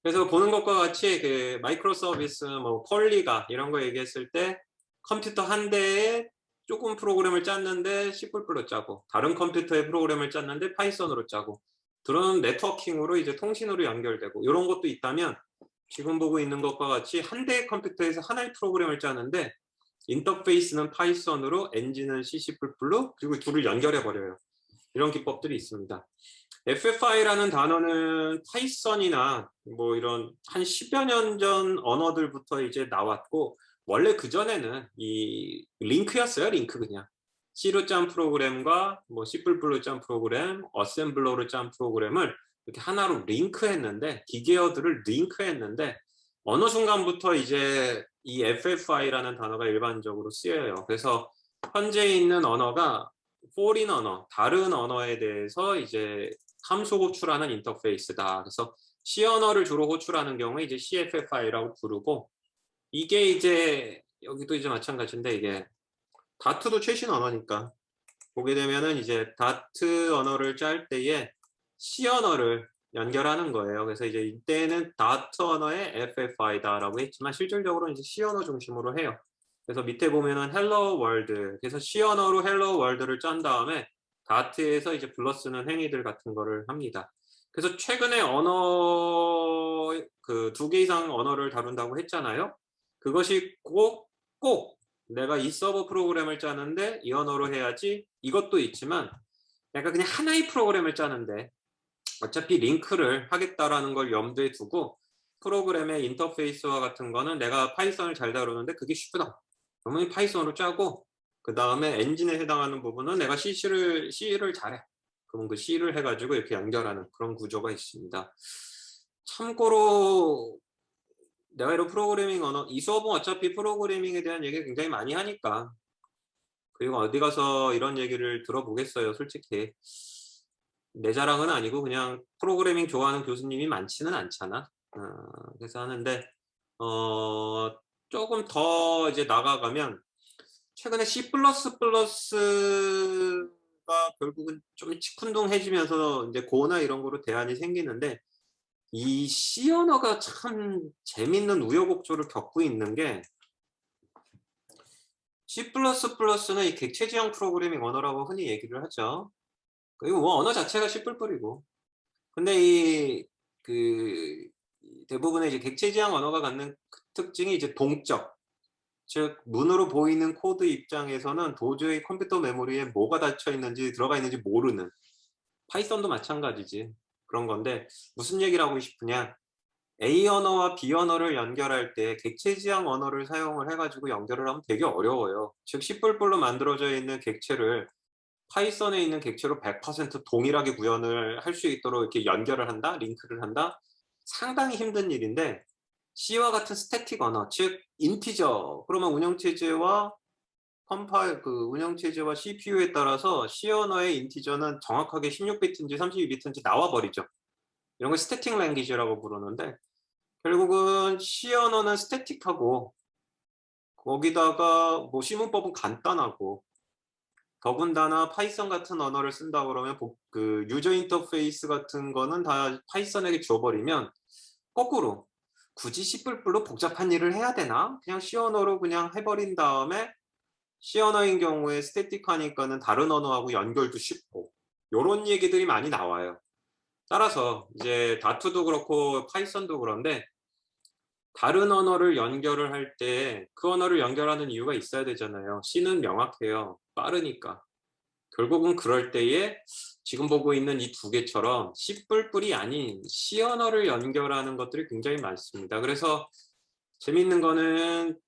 그래서 보는 것과 같이 그 마이크로 서비스, 뭐 폴리가 이런 거 얘기했을 때 컴퓨터 한 대에 조금 프로그램을 짰는데 C++로 짜고, 다른 컴퓨터에 프로그램을 짰는데 파이썬으로 짜고, 그런 네트워킹으로 이제 통신으로 연결되고 이런 것도 있다면, 지금 보고 있는 것과 같이 한 대의 컴퓨터에서 하나의 프로그램을 짜는데 인터페이스는 파이썬으로, 엔진은 C++, 그리고 둘을 연결해 버려요. 이런 기법들이 있습니다. FFI라는 단어는 파이썬이나 뭐 이런 한 10여 년 전 언어들부터 이제 나왔고, 원래 그전에는 이 링크였어요. 링크 그냥. C로 짠 프로그램과 뭐 C++로 짠 프로그램, 어셈블러로 짠 프로그램을 이렇게 하나로 링크했는데, 기계어들을 링크했는데 어느 순간부터 이제 이 FFI라는 단어가 일반적으로 쓰여요. 그래서 현재 있는 언어가 포린 언어, 다른 언어에 대해서 이제 함수 호출하는 인터페이스다. 그래서 C 언어를 주로 호출하는 경우에 이제 CFFI라고 부르고, 이게 이제 여기도 이제 마찬가지인데, 이게 다트도 최신 언어니까 보게 되면은 이제 다트 언어를 짤 때에 C 언어를 연결하는 거예요. 그래서 이제 이때는 다트 언어의 FFI다라고 했지만 실질적으로는 이제 C 언어 중심으로 해요. 그래서 밑에 보면은 헬로 월드, 그래서 C 언어로 헬로 월드를 짠 다음에 다트에서 이제 불러 쓰는 행위들 같은 거를 합니다. 그래서 최근에 언어 그 2개 이상 언어를 다룬다고 했잖아요. 그것이 꼭 내가 이 서버 프로그램을 짜는데 이 언어로 해야지, 이것도 있지만 내가 그냥 하나의 프로그램을 짜는데 어차피 링크를 하겠다라는 걸 염두에 두고 프로그램의 인터페이스와 같은 거는 내가 파이썬을 잘 다루는데 그게 쉽다, 그러면 파이썬으로 짜고, 그 다음에 엔진에 해당하는 부분은 내가 C를 잘해, 그럼 그 C를 해가지고 이렇게 연결하는 그런 구조가 있습니다. 참고로 내가 이런 프로그래밍 언어, 이 수업은 어차피 프로그래밍에 대한 얘기 굉장히 많이 하니까, 그리고 어디 가서 이런 얘기를 들어보겠어요. 솔직히 내 자랑은 아니고 그냥 프로그래밍 좋아하는 교수님이 많지는 않잖아. 그래서 하는데 조금 더 이제 나가가면 최근에 C++가 결국은 좀 시큰둥해지면서 이제 고나 이런 거로 대안이 생기는데, 이 C 언어가 참 재밌는 우여곡절을 겪고 있는 게, C++는 이 객체 지향 프로그래밍 언어라고 흔히 얘기를 하죠. 그리고 뭐 언어 자체가 C++이고. 근데 그 대부분의 이제 객체 지향 언어가 갖는 특징이 이제 동적. 즉 눈으로 보이는 코드 입장에서는 도저히 컴퓨터 메모리에 뭐가 닫혀 있는지 들어가 있는지 모르는, 파이썬도 마찬가지지. 그런 건데 무슨 얘기를 하고 싶으냐? A 언어와 B 언어를 연결할 때 객체 지향 언어를 사용을 해가지고 연결을 하면 되게 어려워요. 즉 C++로 만들어져 있는 객체를 파이썬에 있는 객체로 100% 동일하게 구현을 할 수 있도록 이렇게 연결을 한다, 링크를 한다, 상당히 힘든 일인데, C와 같은 스태틱 언어, 즉 인티저, 그러면 운영체제와 운영체제와 CPU에 따라서 C 언어의 인티저는 정확하게 16비트인지 32비트인지 나와버리죠. 이런 걸 스태틱 랭귀지라고 부르는데, 결국은 C 언어는 스태틱하고 거기다가 뭐 시문법은 간단하고 더군다나 파이썬 같은 언어를 쓴다 그러면 그 유저 인터페이스 같은 거는 다 파이썬에게 줘버리면 거꾸로 굳이 C++ 복잡한 일을 해야 되나? 그냥 C 언어로 그냥 해버린 다음에 C 언어인 경우에 스태틱하니까는 다른 언어하고 연결도 쉽고 요런 얘기들이 많이 나와요. 따라서 이제 다투도 그렇고 파이썬도 그런데 다른 언어를 연결을 할 때 그 언어를 연결하는 이유가 있어야 되잖아요. C는 명확해요. 빠르니까. 결국은 그럴 때에 지금 보고 있는 이 두 개처럼 C++이 아닌 C 언어를 연결하는 것들이 굉장히 많습니다. 그래서 재밌는 거는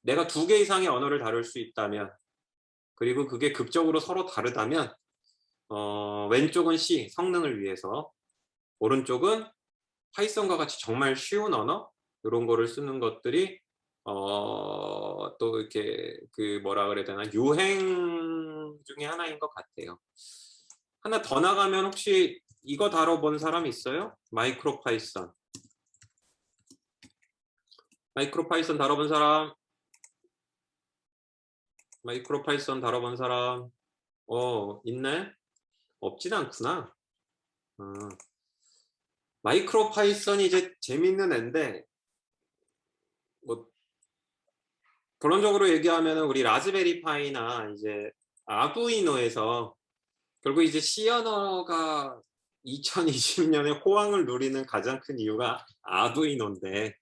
내가 두 개 이상의 언어를 다룰 수 있다면 그리고 그게 극적으로 서로 다르다면 왼쪽은 C, 성능을 위해서 오른쪽은 파이썬과 같이 정말 쉬운 언어 이런 거를 쓰는 것들이 또 이렇게 그 뭐라 그래야 되나 유행 중에 하나인 것 같아요. 하나 더 나가면 혹시 이거 다뤄본 사람 있어요? 마이크로 파이썬. 마이크로 파이썬 다뤄본 사람? 마이크로 파이썬 다뤄본 사람? 있네? 없진 않구나. 마이크로 파이썬이 이제 재밌는 앤데 뭐 결론적으로 얘기하면 우리 라즈베리 파이나 이제 아두이노에서 결국 이제 C 언어가 2020년에 호황을 누리는 가장 큰 이유가 아두이노인데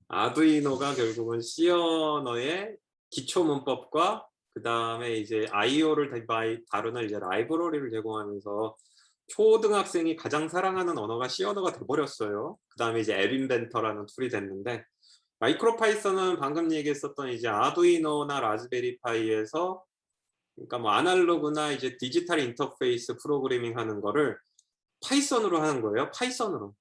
아두이노가 결국은 C 언어의 기초 문법과 그 다음에 이제 IO를 다루는 이제 라이브러리를 제공하면서 초등학생이 가장 사랑하는 언어가 C 언어가 돼버렸어요. 그 다음에 이제 앱 인벤터라는 툴이 됐는데 마이크로 파이썬은 방금 얘기했었던 이제 아두이노나 라즈베리 파이에서 그러니까 뭐 아날로그나 이제 디지털 인터페이스 프로그래밍 하는 거를 파이썬으로 하는 거예요. 파이썬으로.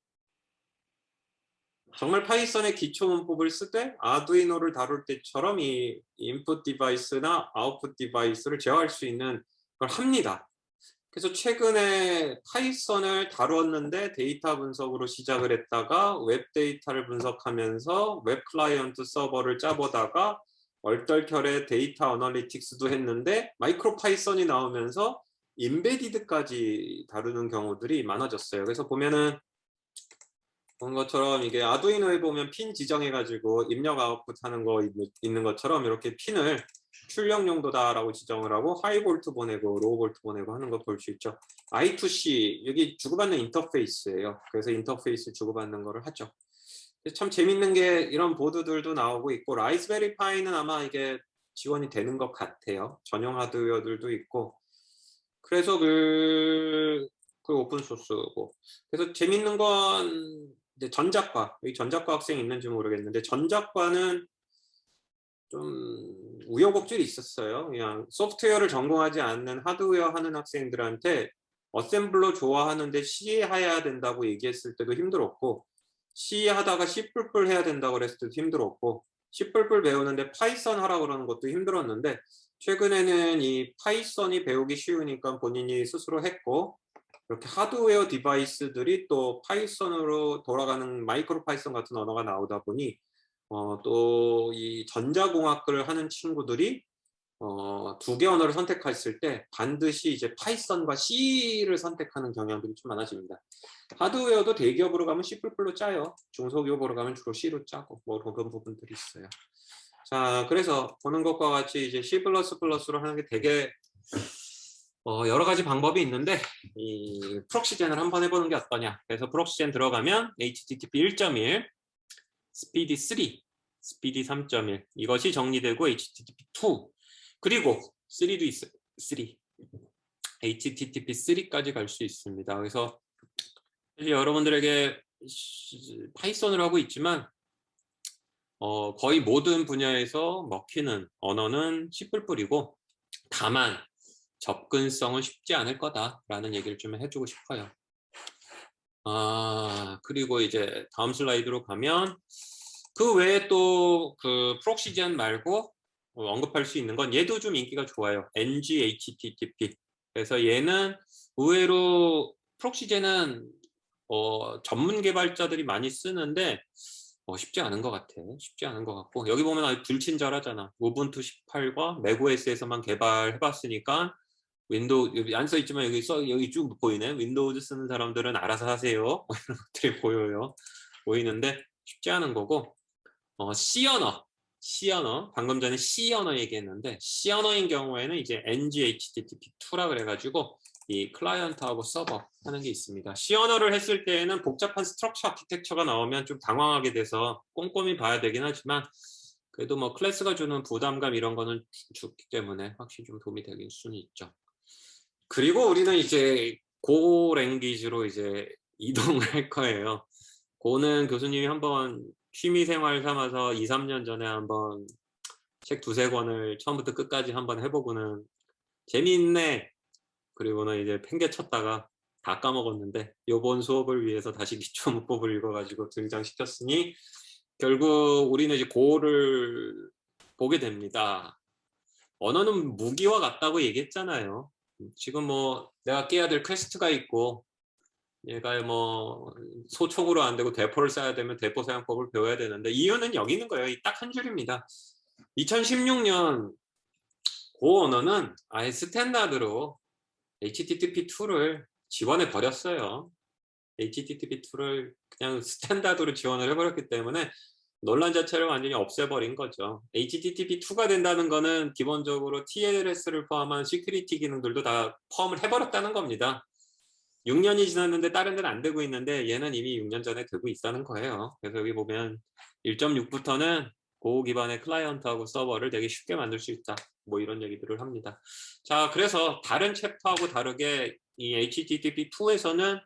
정말 파이썬의 기초 문법을 쓰되 아두이노를 다룰 때처럼 이 인풋 디바이스나 아웃풋 디바이스를 제어할 수 있는 걸 합니다. 그래서 최근에 파이썬을 다뤘는데 데이터 분석으로 시작을 했다가 웹 데이터를 분석하면서 웹 클라이언트 서버를 짜보다가 얼떨결에 데이터 어널리틱스도 했는데 마이크로 파이썬이 나오면서 임베디드까지 다루는 경우들이 많아졌어요. 그래서 보면은 본 것처럼 이게 아두이노에 보면 핀 지정해가지고 입력 아웃풋 하는 거 있는 것처럼 이렇게 핀을 출력 용도다라고 지정을 하고 하이볼트 보내고 로우볼트 보내고 하는 거 볼 수 있죠. I2C 여기 주고받는 인터페이스예요. 그래서 인터페이스 주고받는 거를 하죠. 참 재밌는 게 이런 보드들도 나오고 있고 라즈베리 파이는 아마 이게 지원이 되는 것 같아요. 전용 하드웨어들도 있고 그래서 그 오픈 소스고 그래서 재밌는 건 이제 전작과 여기 전작과 학생이 있는지 모르겠는데 전작과는 좀 우여곡절이 있었어요. 그냥 소프트웨어를 전공하지 않는 하드웨어 하는 학생들한테 어셈블러 좋아하는데 C 해야 된다고 얘기했을 때도 힘들었고 C 하다가 C++ 해야 된다고 그랬을 때도 힘들었고 C++ 배우는데 파이썬 하라고 그러는 것도 힘들었는데 최근에는 이 파이썬이 배우기 쉬우니까 본인이 스스로 했고 이렇게 하드웨어 디바이스들이 또 파이썬으로 돌아가는 마이크로 파이썬 같은 언어가 나오다 보니 또 이 전자공학을 하는 친구들이 두 개 언어를 선택했을 때 반드시 이제 파이썬과 C를 선택하는 경향들이 좀 많아집니다. 하드웨어도 대기업으로 가면 C++로 짜요. 중소기업으로 가면 주로 C로 짜고 뭐 그런 부분들이 있어요. 자, 그래서 보는 것과 같이 이제 C++로 하는 게 되게 여러 가지 방법이 있는데 이 프록시젠을 한번 해보는 게 어떠냐. 그래서 프록시젠 들어가면 HTTP 1.1, 스피디 3, 스피디 3.1 이것이 정리되고 HTTP 2 그리고 3도 있어요. 3 HTTP 3까지 갈 수 있습니다. 그래서 사실 여러분들에게 파이썬을 하고 있지만 거의 모든 분야에서 먹히는 언어는 C++이고 다만 접근성은 쉽지 않을 거다라는 얘기를 좀 해주고 싶어요. 그리고 이제 다음 슬라이드로 가면 그 외에 또 그 프록시젠 말고 언급할 수 있는 건 얘도 좀 인기가 좋아요. NGHTTP. 그래서 얘는 의외로 프록시젠은 전문 개발자들이 많이 쓰는데 쉽지 않은 것 같아. 쉽지 않은 것 같고 여기 보면 아주 불친절하잖아. 우분투 18과 맥OS에서만 개발해봤으니까 윈도우 여기 안 써 있지만 여기 쭉 보이네. 윈도우즈 쓰는 사람들은 알아서 하세요. 이런 것들이 보여요. 보이는데 쉽지 않은 거고. C 언어 방금 전에 C 언어 얘기했는데 C 언어인 경우에는 이제 NG-HTTP2라 그래가지고 이 클라이언트하고 서버 하는 게 있습니다. C 언어를 했을 때에는 복잡한 스트럭처 아키텍처가 나오면 좀 당황하게 돼서 꼼꼼히 봐야 되긴 하지만 그래도 뭐 클래스가 주는 부담감 이런 거는 주기 때문에 확실히 좀 도움이 되긴 수는 있죠. 그리고 우리는 이제 고 랭귀지로 이제 이동을 할 거예요. 고는 교수님이 한번 취미생활 삼아서 2, 3년 전에 한번 책 두세 권을 처음부터 끝까지 한번 해보고는 재미있네. 그리고는 이제 팽개쳤다가 다 까먹었는데 요번 수업을 위해서 다시 기초문법을 읽어가지고 등장시켰으니 결국 우리는 이제 고를 보게 됩니다. 언어는 무기와 같다고 얘기했잖아요. 지금 뭐 내가 깨야 될 퀘스트가 있고 얘가 뭐 소총으로 안 되고 대포를 쏴야 되면 대포 사용법을 배워야 되는데 이유는 여기 있는 거예요. 딱 한 줄입니다. 2016년 고 언어는 아예 스탠다드로 HTTP2를 지원해 버렸어요. HTTP2를 그냥 스탠다드로 지원을 해버렸기 때문에 논란 자체를 완전히 없애버린 거죠. HTTP2가 된다는 거는 기본적으로 TLS를 포함한 시큐리티 기능들도 다 포함을 해버렸다는 겁니다. 6년이 지났는데 다른 데는 안 되고 있는데 얘는 이미 6년 전에 되고 있다는 거예요. 그래서 여기 보면 1.6부터는 고 기반의 클라이언트하고 서버를 되게 쉽게 만들 수 있다. 뭐 이런 얘기들을 합니다. 자, 그래서 다른 챕터하고 다르게 이 HTTP2에서는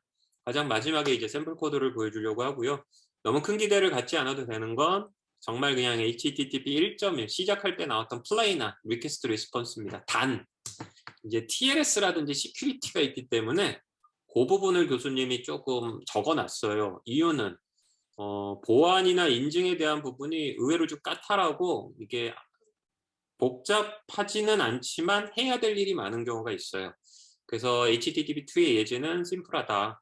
가장 마지막에 이제 샘플 코드를 보여주려고 하고요. 너무 큰 기대를 갖지 않아도 되는 건 정말 그냥 HTTP 1.1 시작할 때 나왔던 플레인한 리퀘스트 리스폰스입니다. 단 이제 TLS라든지 시큐리티가 있기 때문에 그 부분을 교수님이 조금 적어놨어요. 이유는 보안이나 인증에 대한 부분이 의외로 좀 까탈하고 이게 복잡하지는 않지만 해야 될 일이 많은 경우가 있어요. 그래서 HTTP2의 예제는 심플하다.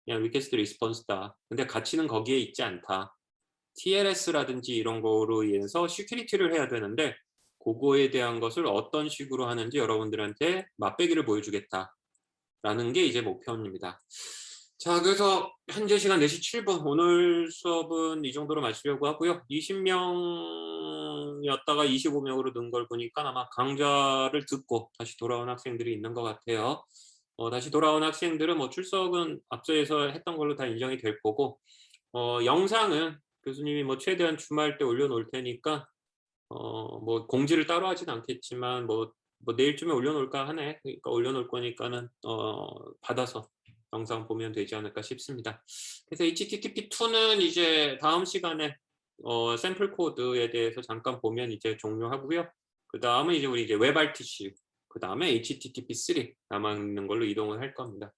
그냥 리퀘스트 리스폰스다. 근데 가치는 거기에 있지 않다. TLS라든지 이런 거로 인해서 시큐리티를 해야 되는데 그거에 대한 것을 어떤 식으로 하는지 여러분들한테 맛배기를 보여주겠다. 라는 게 이제 목표입니다. 자, 그래서 현재 시간 4시 7분 오늘 수업은 이 정도로 마치려고 하고요. 20명이었다가 25명으로 는 걸 보니까 아마 강좌를 듣고 다시 돌아온 학생들이 있는 것 같아요. 다시 돌아온 학생들은 뭐 출석은 앞서에서 했던 걸로 다 인정이 될 거고 영상은 교수님이 뭐 최대한 주말 때 올려놓을 테니까 뭐 공지를 따로 하진 않겠지만 뭐 내일쯤에 올려놓을까 하네. 그러니까 올려놓을 거니까는 받아서 영상 보면 되지 않을까 싶습니다. 그래서 HTTP2는 이제 다음 시간에 샘플 코드에 대해서 잠깐 보면 이제 종료하고요. 그 다음은 이제 우리 이제 WebRTC, 그 다음에 HTTP3 남아있는 걸로 이동을 할 겁니다.